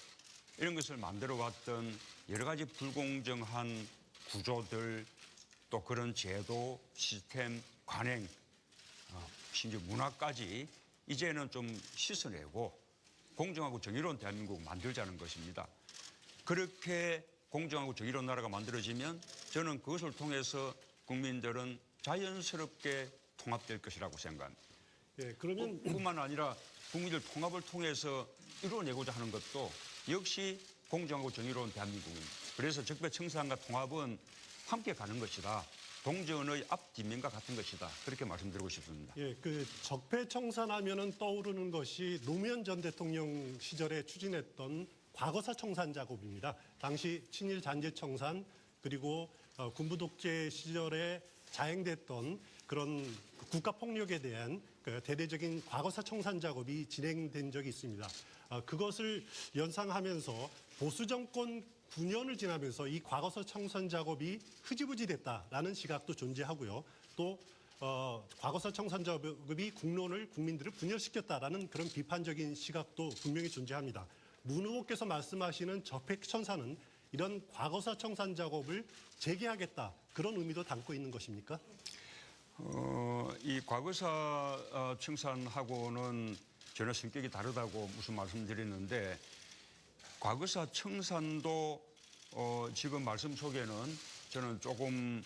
B: 이런 것을 만들어왔던 여러 가지 불공정한 구조들, 또 그런 제도, 시스템, 관행, 심지어 문화까지 이제는 좀 씻어내고 공정하고 정의로운 대한민국 만들자는 것입니다. 그렇게 공정하고 정의로운 나라가 만들어지면 저는 그것을 통해서 국민들은 자연스럽게 통합될 것이라고 생각합니다.
C: 예, 그러면
B: 뿐만 아니라 국민들 통합을 통해서 이루어내고자 하는 것도 역시 공정하고 정의로운 대한민국입니다. 그래서 적폐청산과 통합은 함께 가는 것이다. 동전의 앞뒷면과 같은 것이다. 그렇게 말씀드리고 싶습니다.
C: 예, 그 적폐청산하면은 떠오르는 것이 노무현 전 대통령 시절에 추진했던 과거사 청산 작업입니다. 당시 친일 잔재 청산, 그리고 군부 독재 시절에 자행됐던 그런 국가 폭력에 대한 대대적인 과거사 청산 작업이 진행된 적이 있습니다. 그것을 연상하면서 보수 정권 9년을 지나면서 이 과거사 청산 작업이 흐지부지 됐다라는 시각도 존재하고요. 또 과거사 청산 작업이 국민들을 분열시켰다라는 그런 비판적인 시각도 분명히 존재합니다. 문 후보께서 말씀하시는 적폐청산은 이런 과거사 청산 작업을 재개하겠다, 그런 의미도 담고 있는 것입니까?
B: 이 과거사 청산하고는 전혀 성격이 다르다고 무슨 말씀드렸는데 과거사 청산도 지금 말씀 속에는 저는 조금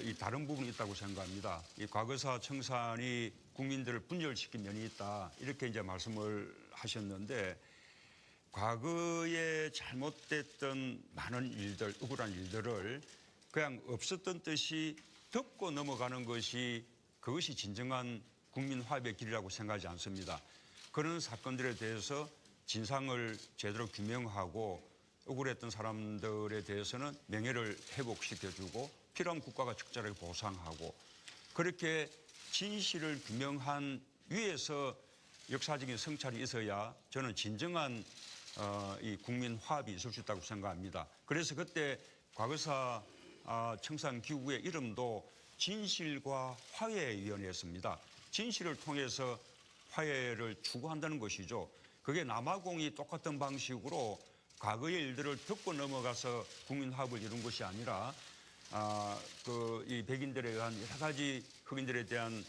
B: 이 다른 부분이 있다고 생각합니다. 이 과거사 청산이 국민들을 분열시킨 면이 있다 이렇게 이제 말씀을 하셨는데 과거에 잘못됐던 많은 일들, 억울한 일들을 그냥 없었던 듯이 덮고 넘어가는 것이 그것이 진정한 국민 화합의 길이라고 생각하지 않습니다. 그런 사건들에 대해서 진상을 제대로 규명하고 억울했던 사람들에 대해서는 명예를 회복시켜주고 필요한 국가가 적절하게 보상하고 그렇게 진실을 규명한 위에서 역사적인 성찰이 있어야 저는 진정한 이 국민 화합이 있을 수 있다고 생각합니다. 그래서 그때 과거사 청산 기구의 이름도 진실과 화해위원회였습니다. 진실을 통해서 화해를 추구한다는 것이죠. 그게 남아공이 똑같은 방식으로 과거의 일들을 덮고 넘어가서 국민 화합을 이룬 것이 아니라 이 백인들에 의한 여러 가지 흑인들에 대한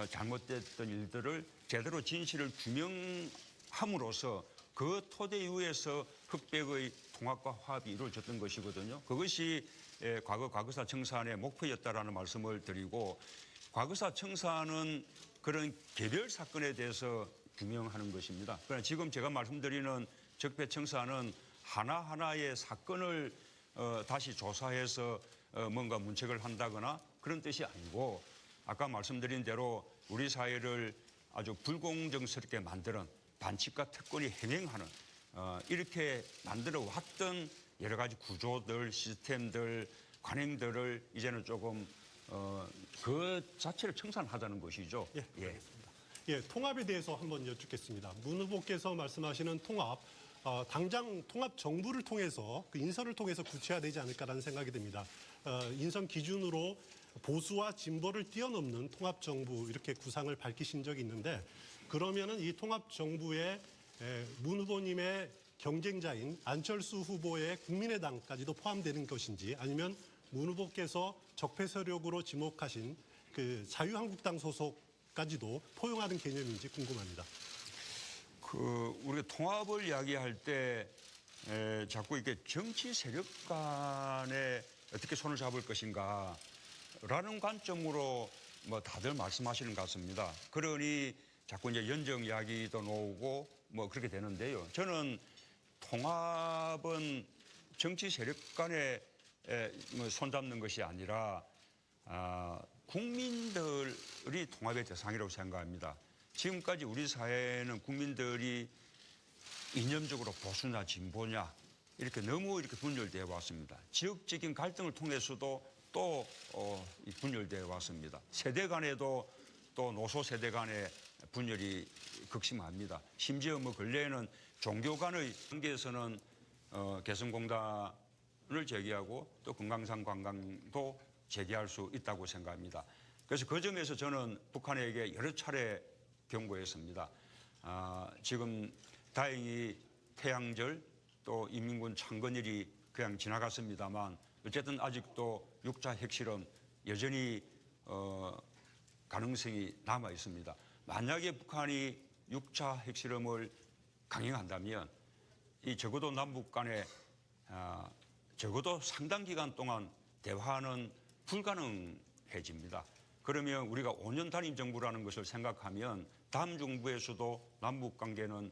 B: 잘못됐던 일들을 제대로 진실을 규명함으로써 그 토대 위에서 흑백의 통합과 화합이 이루어졌던 것이거든요. 그것이 과거사 청산의 목표였다라는 말씀을 드리고 과거사 청산은 그런 개별 사건에 대해서 규명하는 것입니다. 그러나 지금 제가 말씀드리는 적폐청산은 하나하나의 사건을 다시 조사해서 뭔가 문책을 한다거나 그런 뜻이 아니고 아까 말씀드린 대로 우리 사회를 아주 불공정스럽게 만드는 반칙과 특권이 행행하는 이렇게 만들어 왔던 여러 가지 구조들, 시스템들, 관행들을 이제는 조금 그 자체를 청산하자는 것이죠.
C: 예. 예, 통합에 대해서 한번 여쭙겠습니다. 문 후보께서 말씀하시는 통합, 당장 통합 정부를 통해서 그 인선을 통해서 구체화되지 않을까라는 생각이 듭니다. 인선 기준으로 보수와 진보를 뛰어넘는 통합 정부 이렇게 구상을 밝히신 적이 있는데 그러면은 이 통합 정부에 문 후보님의 경쟁자인 안철수 후보의 국민의당까지도 포함되는 것인지 아니면 문 후보께서 적폐 세력으로 지목하신 그 자유한국당 소속까지도 포용하는 개념인지 궁금합니다.
B: 우리가 통합을 이야기할 때 자꾸 이렇게 정치 세력 간에 어떻게 손을 잡을 것인가라는 관점으로 뭐 다들 말씀하시는 것 같습니다. 그러니 자꾸 이제 연정 이야기도 나오고 뭐 그렇게 되는데요. 저는 통합은 정치 세력 간에 뭐 손잡는 것이 아니라 국민들이 통합의 대상이라고 생각합니다. 지금까지 우리 사회는 국민들이 이념적으로 보수냐 진보냐 이렇게 너무 이렇게 분열되어 왔습니다. 지역적인 갈등을 통해서도 또 분열되어 왔습니다. 세대 간에도 또 노소 세대 간의 분열이 극심합니다. 심지어 뭐 근래에는 종교 간의 관계에서는 개성공단을 제기하고 또 금강산 관광도 제기할 수 있다고 생각합니다. 그래서 그 점에서 저는 북한에게 여러 차례 경고했습니다. 지금 다행히 태양절 또 인민군 창건일이 그냥 지나갔습니다만 어쨌든 아직도 6차 핵실험 여전히 가능성이 남아 있습니다. 만약에 북한이 6차 핵실험을 강행한다면 이 적어도 남북 간에 적어도 상당 기간 동안 대화는 불가능해집니다. 그러면 우리가 5년 단임 정부라는 것을 생각하면 다음 정부에서도 남북 관계는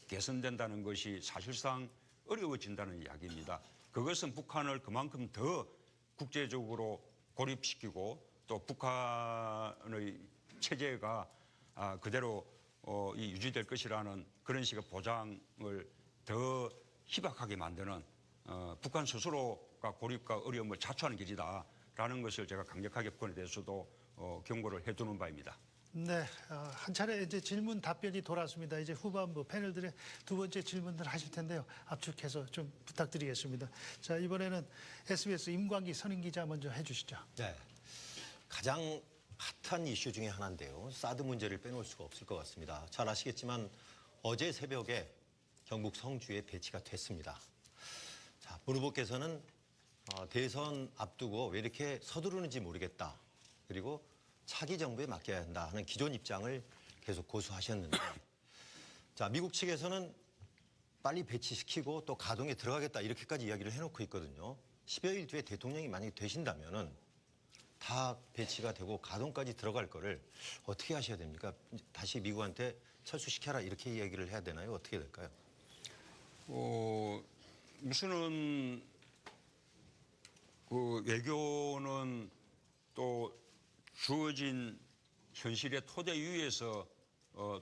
B: 개선된다는 것이 사실상 어려워진다는 이야기입니다. 그것은 북한을 그만큼 더 국제적으로 고립시키고 또 북한의 체제가 그대로 유지될 것이라는 그런 식의 보장을 더 희박하게 만드는 북한 스스로가 고립과 어려움을 자초하는 길이다라는 것을 제가 강력하게 북한에 대해서도 경고를 해두는 바입니다.
A: 네, 한 차례 이제 질문 답변이 돌아왔습니다. 이제 후반부 패널들의 두 번째 질문들 하실 텐데요. 압축해서 좀 부탁드리겠습니다. 자, 이번에는 SBS 임광기 선임 기자 먼저 해주시죠.
D: 네, 가장 핫한 이슈 중에 하나인데요. 사드 문제를 빼놓을 수가 없을 것 같습니다. 잘 아시겠지만 어제 새벽에 경북 성주에 배치가 됐습니다. 자, 문 후보께서는 대선 앞두고 왜 이렇게 서두르는지 모르겠다. 그리고 차기 정부에 맡겨야 한다 하는 기존 입장을 계속 고수하셨는데 자, 미국 측에서는 빨리 배치시키고 또 가동에 들어가겠다 이렇게까지 이야기를 해놓고 있거든요. 10여일 뒤에 대통령이 만약에 되신다면은 다 배치가 되고 가동까지 들어갈 거를 어떻게 하셔야 됩니까? 다시 미국한테 철수시켜라 이렇게 이야기를 해야 되나요? 어떻게 될까요?
B: 우선은 그 외교는 또 주어진 현실의 토대 위에서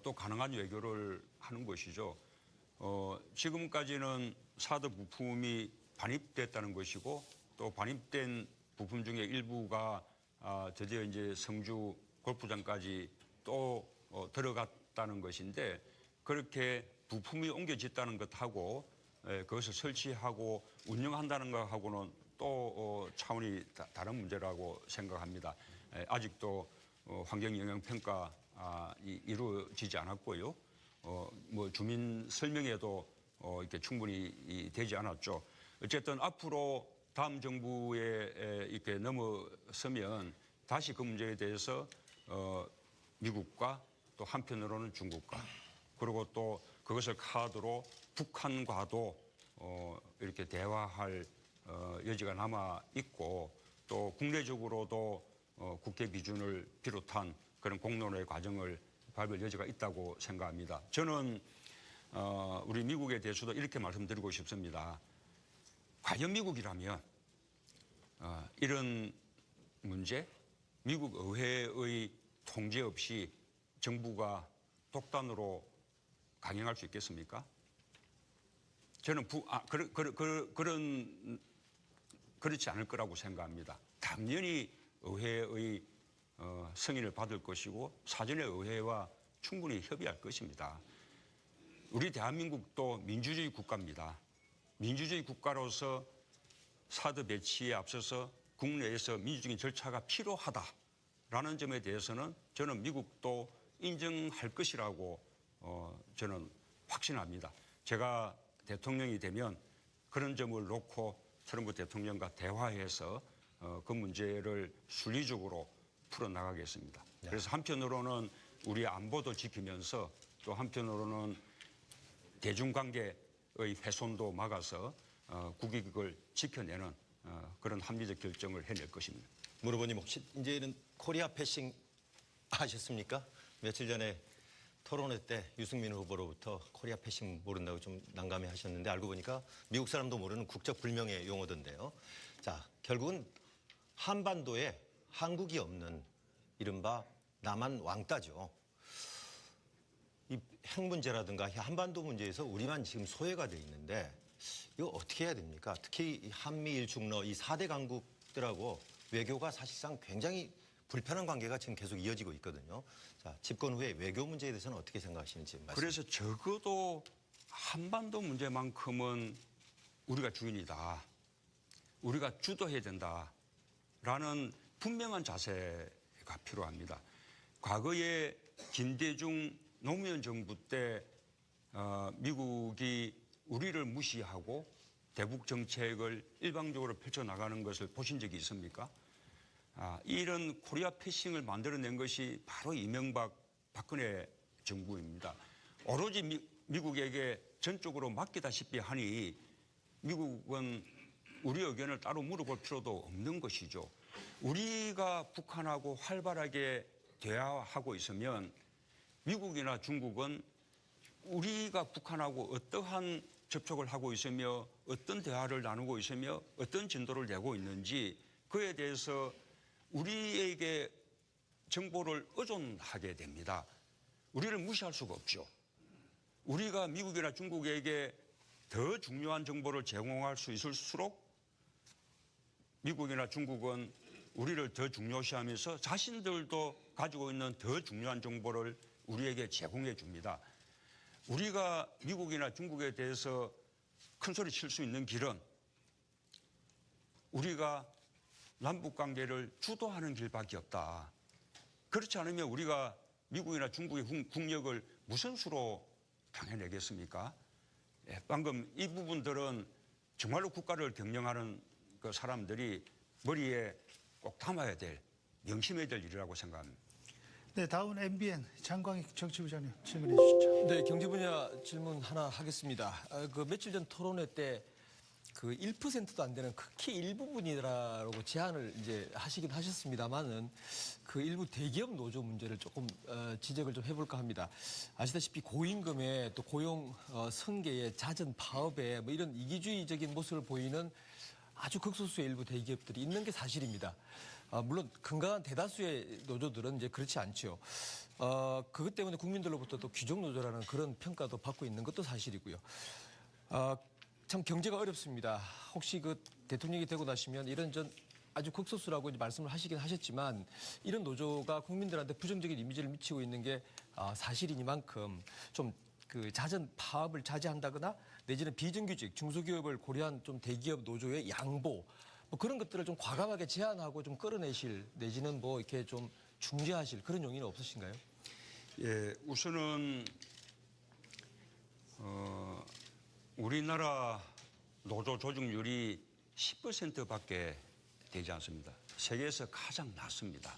B: 또 가능한 외교를 하는 것이죠. 지금까지는 사드 부품이 반입됐다는 것이고 또 반입된 부품 중에 일부가 드디어 이제 성주 골프장까지 또 들어갔다는 것인데 그렇게 부품이 옮겨졌다는 것하고 그것을 설치하고 운영한다는 것하고는 또 차원이 다른 문제라고 생각합니다. 아직도 환경영향평가 이루어지지 않았고요. 뭐 주민 설명회도 이렇게 충분히 되지 않았죠. 어쨌든 앞으로 다음 정부에 이렇게 넘어서면 다시 그 문제에 대해서 미국과 또 한편으로는 중국과 그리고 또 그것을 카드로 북한과도 이렇게 대화할 여지가 남아 있고 또 국내적으로도 국회 비준을 비롯한 그런 공론의 과정을 밟을 여지가 있다고 생각합니다. 저는 우리 미국에 대해서도 이렇게 말씀드리고 싶습니다. 과연 미국이라면 이런 문제, 미국 의회의 통제 없이 정부가 독단으로 강행할 수 있겠습니까? 저는 그렇지 않을 거라고 생각합니다. 당연히 의회의 승인을 받을 것이고 사전에 의회와 충분히 협의할 것입니다. 우리 대한민국도 민주주의 국가입니다. 민주주의 국가로서 사드 배치에 앞서서 국내에서 민주적인 절차가 필요하다라는 점에 대해서는 저는 미국도 인정할 것이라고 저는 확신합니다. 제가 대통령이 되면 그런 점을 놓고 트럼프 대통령과 대화해서 그 문제를 순리적으로 풀어나가겠습니다. 그래서 한편으로는 우리 안보도 지키면서 또 한편으로는 대중관계의 훼손도 막아서 국익을 지켜내는 그런 합리적 결정을 해낼 것입니다.
D: 문 후보님 혹시 이제는 코리아 패싱 아셨습니까? 며칠 전에 토론회 때 유승민 후보로부터 코리아 패싱 모른다고 좀 난감해 하셨는데 알고 보니까 미국 사람도 모르는 국적 불명의 용어던데요. 자, 결국은 한반도에 한국이 없는 이른바 남한 왕따죠. 이 핵 문제라든가 한반도 문제에서 우리만 지금 소외가 돼 있는데 이거 어떻게 해야 됩니까? 특히 이 한미일 중러 이 4대 강국들하고 외교가 사실상 굉장히 불편한 관계가 지금 계속 이어지고 있거든요. 자, 집권 후에 외교 문제에 대해서는 어떻게 생각하시는지 말씀.
B: 그래서 적어도 한반도 문제만큼은 우리가 주인이다. 우리가 주도해야 된다라는 분명한 자세가 필요합니다. 과거에 김대중 노무현 정부 때 미국이 우리를 무시하고 대북 정책을 일방적으로 펼쳐나가는 것을 보신 적이 있습니까? 이런 코리아 패싱을 만들어낸 것이 바로 이명박 박근혜 정부입니다. 오로지 미국에게 전적으로 맡기다시피 하니 미국은 우리 의견을 따로 물어볼 필요도 없는 것이죠. 우리가 북한하고 활발하게 대화하고 있으면 미국이나 중국은 우리가 북한하고 어떠한 접촉을 하고 있으며 어떤 대화를 나누고 있으며 어떤 진도를 내고 있는지 그에 대해서 우리에게 정보를 의존하게 됩니다. 우리를 무시할 수가 없죠. 우리가 미국이나 중국에게 더 중요한 정보를 제공할 수 있을수록 미국이나 중국은 우리를 더 중요시하면서 자신들도 가지고 있는 더 중요한 정보를 우리에게 제공해 줍니다. 우리가 미국이나 중국에 대해서 큰 소리 칠 수 있는 길은 우리가 남북관계를 주도하는 길밖에 없다. 그렇지 않으면 우리가 미국이나 중국의 국력을 무슨 수로 당해내겠습니까? 방금 이 부분들은 정말로 국가를 경영하는 그 사람들이 머리에 꼭 담아야 될 명심해야 될 일이라고 생각합니다.
A: 네, 다음 MBN 장광익 정치부장님 질문해 주시죠.
E: 네, 경제 분야 질문 하나 하겠습니다. 그 며칠 전 토론회 때 그 1%도 안 되는 극히 일부분이라고 제안을 이제 하시긴 하셨습니다만은 그 일부 대기업 노조 문제를 조금 지적을 좀 해볼까 합니다. 아시다시피 고임금에 또 고용 승계에 잦은 파업에 뭐 이런 이기주의적인 모습을 보이는 아주 극소수의 일부 대기업들이 있는 게 사실입니다. 물론 건강한 대다수의 노조들은 이제 그렇지 않죠. 그것 때문에 국민들로부터 또 귀족 노조라는 그런 평가도 받고 있는 것도 사실이고요. 참 경제가 어렵습니다. 혹시 그 대통령이 되고 나시면 이런 아주 극소수라고 이제 말씀을 하시긴 하셨지만 이런 노조가 국민들한테 부정적인 이미지를 미치고 있는 게 사실이니만큼 좀 그 잦은 파업을 자제한다거나 내지는 비정규직 중소기업을 고려한 좀 대기업 노조의 양보 뭐 그런 것들을 좀 과감하게 제한하고 좀 끌어내실 내지는 뭐 이렇게 좀 중재하실 그런 용의는 없으신가요?
B: 예, 우선은 우리나라 노조 조직률이 10%밖에 되지 않습니다. 세계에서 가장 낮습니다.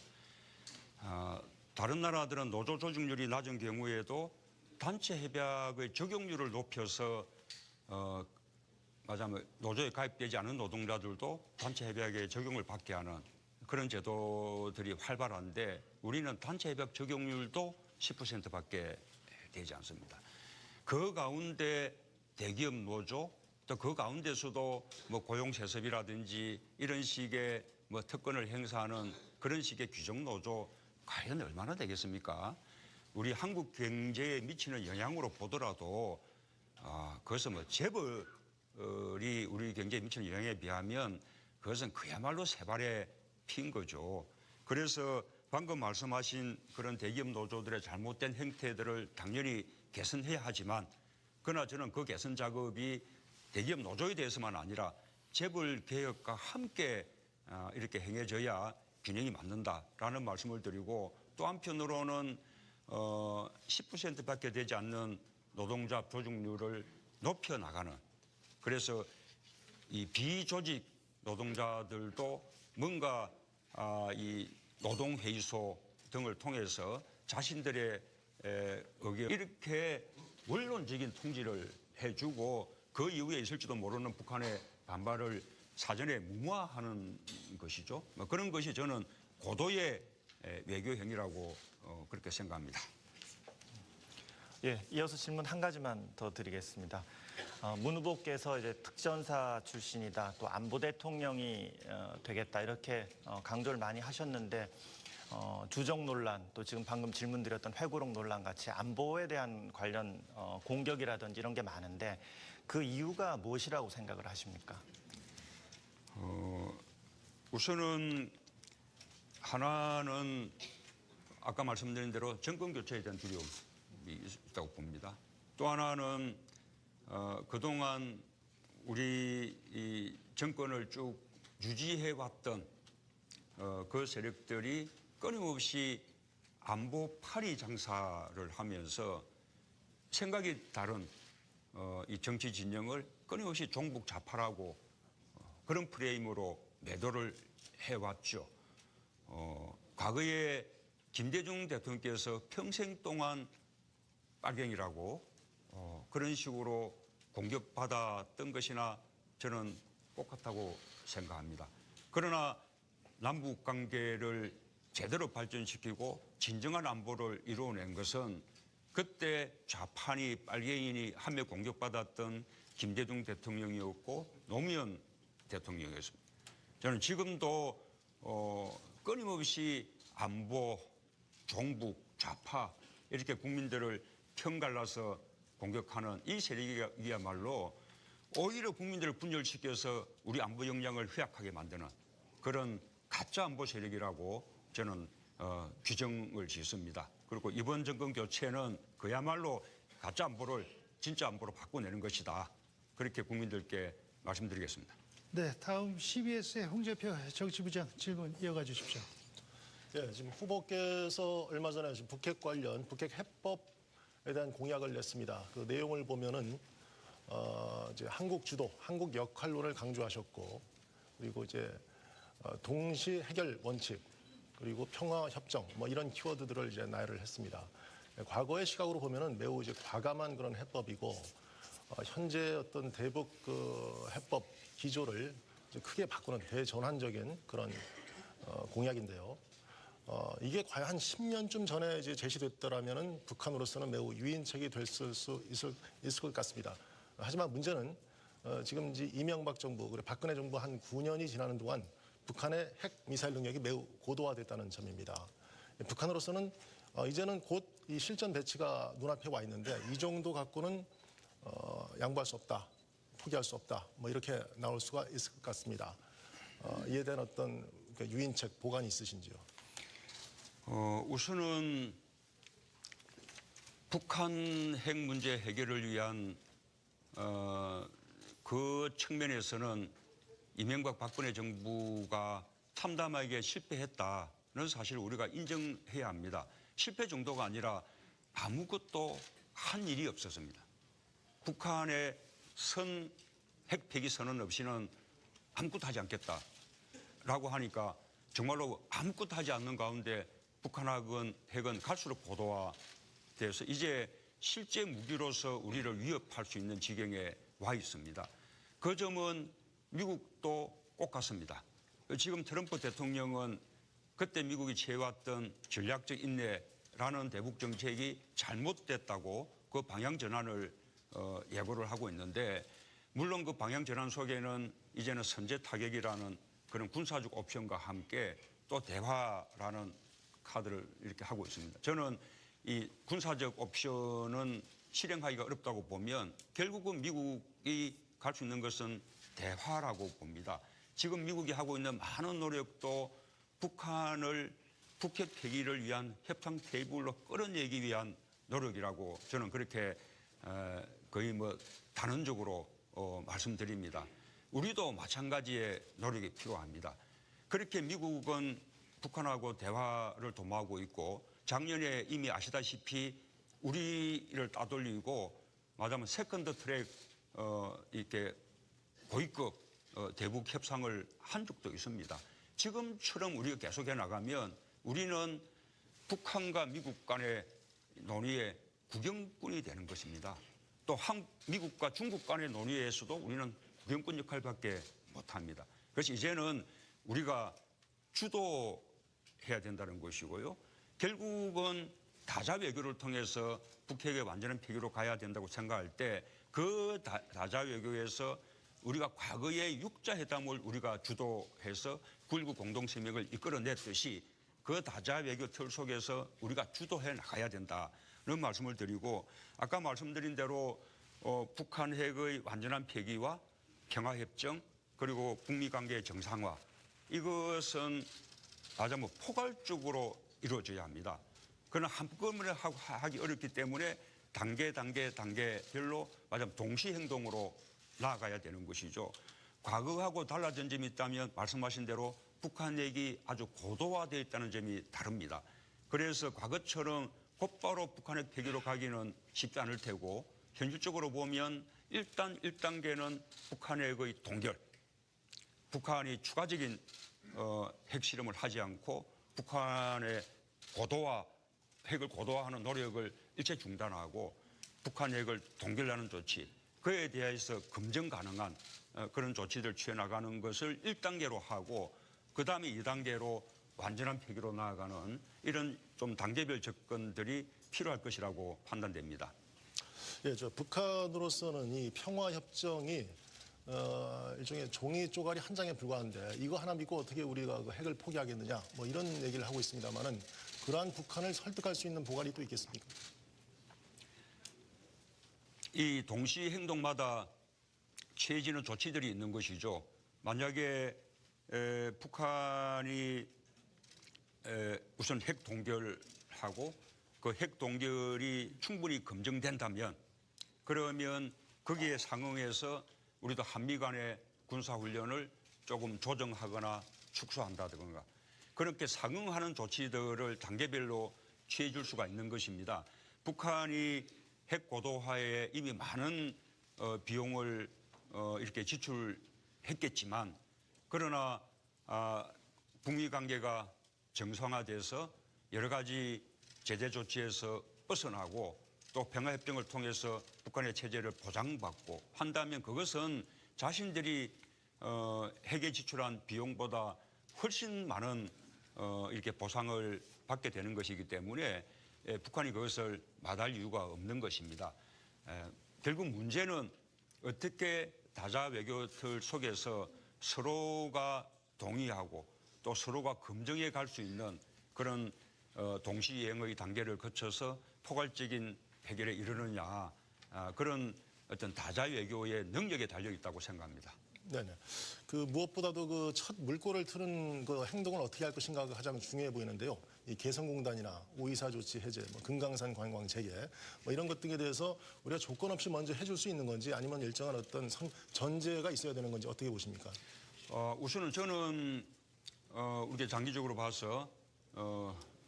B: 다른 나라들은 노조 조직률이 낮은 경우에도 단체 협약의 적용률을 높여서 말하자면 노조에 가입되지 않은 노동자들도 단체 협약의 적용을 받게 하는 그런 제도들이 활발한데 우리는 단체 협약 적용률도 10%밖에 되지 않습니다. 그 가운데 대기업 노조 또 그 가운데서도 뭐 고용세습이라든지 이런 식의 뭐 특권을 행사하는 그런 식의 귀족 노조 과연 얼마나 되겠습니까? 우리 한국 경제에 미치는 영향으로 보더라도 그것은 뭐 재벌이 우리 경제에 미치는 영향에 비하면 그것은 그야말로 세 발의 피인 거죠. 그래서 방금 말씀하신 그런 대기업 노조들의 잘못된 행태들을 당연히 개선해야 하지만 그러나 저는 그 개선 작업이 대기업 노조에 대해서만 아니라 재벌 개혁과 함께 이렇게 행해져야 균형이 맞는다라는 말씀을 드리고 또 한편으로는 10%밖에 되지 않는 노동자 조직률을 높여나가는 그래서 이 비조직 노동자들도 뭔가 이 노동회의소 등을 통해서 자신들의 의견 이렇게 원론적인 통지를 해주고 그 이후에 있을지도 모르는 북한의 반발을 사전에 무마하는 것이죠. 그런 것이 저는 고도의 외교 행위라고 그렇게 생각합니다.
F: 예, 이어서 질문 한 가지만 더 드리겠습니다. 문 후보께서 이제 특전사 출신이다, 또 안보 대통령이 되겠다 이렇게 강조를 많이 하셨는데 주적 논란, 또 지금 방금 질문드렸던 회고록 논란 같이 안보에 대한 관련 공격이라든지 이런 게 많은데 그 이유가 무엇이라고 생각을 하십니까?
B: 우선은 하나는 아까 말씀드린 대로 정권 교체에 대한 두려움이 있다고 봅니다. 또 하나는 그동안 우리 이 정권을 쭉 유지해왔던 그 세력들이 끊임없이 안보 파리 장사를 하면서 생각이 다른 이 정치 진영을 끊임없이 종북 좌파라고 그런 프레임으로 매도를 해왔죠. 과거에 김대중 대통령께서 평생 동안 빨갱이라고 그런 식으로 공격받았던 것이나 저는 똑같다고 생각합니다. 그러나 남북 관계를 제대로 발전시키고 진정한 안보를 이루어낸 것은 그때 좌파니 빨갱이니 하며 공격받았던 김대중 대통령이었고 노무현 대통령이었습니다. 저는 지금도 끊임없이 안보, 종북, 좌파 이렇게 국민들을 편갈라서 공격하는 이 세력이야말로 오히려 국민들을 분열시켜서 우리 안보 역량을 허약하게 만드는 그런 가짜 안보 세력이라고 저는 규정을 짓습니다. 그리고 이번 정권 교체는 그야말로 가짜 안보를 진짜 안보로 바꿔내는 것이다. 그렇게 국민들께 말씀드리겠습니다.
A: 네, 다음 CBS의 홍재표 정치부장 질문 이어가 주십시오.
G: 예, 지금 후보께서 얼마 전에 지금 북핵 관련 북핵 해법에 대한 공약을 냈습니다. 그 내용을 보면은 이제 한국 주도, 한국 역할론을 강조하셨고 그리고 이제 동시 해결 원칙 그리고 평화 협정 뭐 이런 키워드들을 이제 나열을 했습니다. 과거의 시각으로 보면은 매우 이제 과감한 그런 해법이고 현재 어떤 대북 그 해법 기조를 이제 크게 바꾸는 대전환적인 그런 공약인데요. 이게 과연 한 10년쯤 전에 이제 제시됐더라면은 북한으로서는 매우 유인책이 될 수 있을 것 같습니다. 하지만 문제는 지금 이제 이명박 정부 그리고 박근혜 정부 한 9년이 지나는 동안 북한의 핵 미사일 능력이 매우 고도화됐다는 점입니다. 북한으로서는 이제는 곧 이 실전 배치가 눈앞에 와 있는데 이 정도 갖고는 양보할 수 없다, 포기할 수 없다, 뭐 이렇게 나올 수가 있을 것 같습니다. 이에 대한 어떤 유인책 보관이 있으신지요?
B: 우선은 북한 핵 문제 해결을 위한 그 측면에서는 이명박 박근혜 정부가 참담하게 실패했다는 사실을 우리가 인정해야 합니다. 실패 정도가 아니라 아무것도 한 일이 없었습니다. 북한의 핵 폐기 선언 없이는 아무것도 하지 않겠다라고 하니까 정말로 아무것도 하지 않는 가운데 북한 핵은 갈수록 고도화돼서 이제 실제 무기로서 우리를 위협할 수 있는 지경에 와 있습니다. 그 점은 미국도 꼭 같습니다. 지금 트럼프 대통령은 그때 미국이 취해왔던 전략적 인내라는 대북 정책이 잘못됐다고 그 방향 전환을 예고를 하고 있는데 물론 그 방향 전환 속에는 이제는 선제 타격이라는 그런 군사적 옵션과 함께 또 대화라는 카드를 이렇게 하고 있습니다. 저는 이 군사적 옵션은 실행하기가 어렵다고 보면 결국은 미국이 갈 수 있는 것은 대화라고 봅니다. 지금 미국이 하고 있는 많은 노력도 북한을 북핵 폐기를 위한 협상 테이블로 끌어내기 위한 노력이라고 저는 그렇게 거의 뭐 단언적으로 말씀드립니다. 우리도 마찬가지의 노력이 필요합니다. 그렇게 미국은 북한하고 대화를 도모하고 있고 작년에 이미 아시다시피 우리를 따돌리고 말하자면 세컨드 트랙 이렇게 고위급 대북 협상을 한 적도 있습니다. 지금처럼 우리가 계속해 나가면 우리는 북한과 미국 간의 논의의 구경꾼이 되는 것입니다. 또 미국과 중국 간의 논의에서도 우리는 구경꾼 역할밖에 못합니다. 그래서 이제는 우리가 주도해야 된다는 것이고요. 결국은 다자 외교를 통해서 북핵의 완전한 폐기로 가야 된다고 생각할 때 그 다자 외교에서 우리가 과거의 육자회담을 우리가 주도해서 9.19 공동성명을 이끌어냈듯이 그 다자 외교 틀 속에서 우리가 주도해 나가야 된다는 말씀을 드리고 아까 말씀드린 대로 북한 핵의 완전한 폐기와 평화협정 그리고 북미 관계의 정상화 이것은 말하자면 포괄적으로 이루어져야 합니다. 그러나 한꺼번에 하기 어렵기 때문에 단계별로 말하자면 동시 행동으로 나아가야 되는 것이죠. 과거하고 달라진 점이 있다면 말씀하신 대로 북한 핵이 아주 고도화되어 있다는 점이 다릅니다. 그래서 과거처럼 곧바로 북한 핵 폐기로 가기는 쉽지 않을 테고 현실적으로 보면 일단 1단계는 북한 핵의 동결, 북한이 추가적인 핵실험을 하지 않고 북한의 핵을 고도화하는 노력을 일체 중단하고 북한 핵을 동결하는 조치, 그에 대해서 검증 가능한 그런 조치를 취해나가는 것을 1단계로 하고 그다음에 2단계로 완전한 폐기로 나아가는 이런 좀 단계별 접근들이 필요할 것이라고 판단됩니다.
G: 예, 북한으로서는 이 평화협정이 일종의 종이 쪼가리 한 장에 불과한데 이거 하나 믿고 어떻게 우리가 그 핵을 포기하겠느냐 뭐 이런 얘기를 하고 있습니다만은 그러한 북한을 설득할 수 있는 보관이 또 있겠습니까?
B: 이 동시 행동마다 취해지는 조치들이 있는 것이죠. 만약에 북한이 우선 핵 동결하고 그 핵 동결이 충분히 검증된다면 그러면 거기에 상응해서 우리도 한미 간의 군사훈련을 조금 조정하거나 축소한다든가 그렇게 상응하는 조치들을 단계별로 취해 줄 수가 있는 것입니다. 북한이 핵 고도화에 이미 많은 비용을 이렇게 지출했겠지만 그러나 북미 관계가 정상화돼서 여러 가지 제재 조치에서 벗어나고 또 평화협정을 통해서 북한의 체제를 보장받고 한다면 그것은 자신들이 핵에 지출한 비용보다 훨씬 많은 이렇게 보상을 받게 되는 것이기 때문에 북한이 그것을 마다할 이유가 없는 것입니다. 결국 문제는 어떻게 다자 외교 틀 속에서 서로가 동의하고 또 서로가 검증해 갈 수 있는 그런 동시행의 단계를 거쳐서 포괄적인 해결에 이르느냐 그런 어떤 다자 외교의 능력에 달려 있다고 생각합니다.
G: 네네. 그 무엇보다도 그 첫 물꼬를 트는 그 행동을 어떻게 할 것인가가 가장 중요해 보이는데요. 이 개성공단이나 5.24 조치 해제, 금강산 관광 재개 이런 것 등에 대해서 우리가 조건 없이 먼저 해줄 수 있는 건지 아니면 일정한 어떤 전제가 있어야 되는 건지 어떻게 보십니까?
B: 우선은 저는 우리가 장기적으로 봐서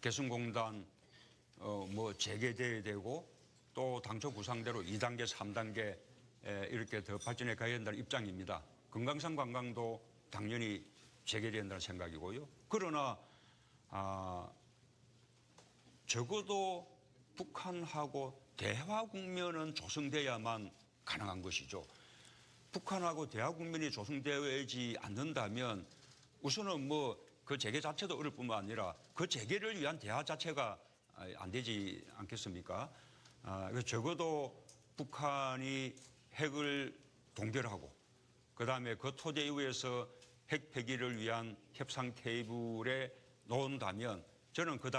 B: 개성공단 재개돼야 되고 또 당초 구상대로 2단계, 3단계 이렇게 더 발전해 가야 된다는 입장입니다. 금강산 관광도 당연히 재개돼야 된다는 생각이고요. 그러나 적어도 북한하고 대화 국면은 조성돼야만 가능한 것이죠. 북한하고 대화 국면이 조성되지 않는다면 우선은 그 재개 자체도 어려울 뿐만 아니라 그 재개를 위한 대화 자체가 안 되지 않겠습니까? 그래서 적어도 북한이 핵을 동결하고 그다음에 그 토대 이후에서 핵 폐기를 위한 협상 테이블에 놓은다면 저는 그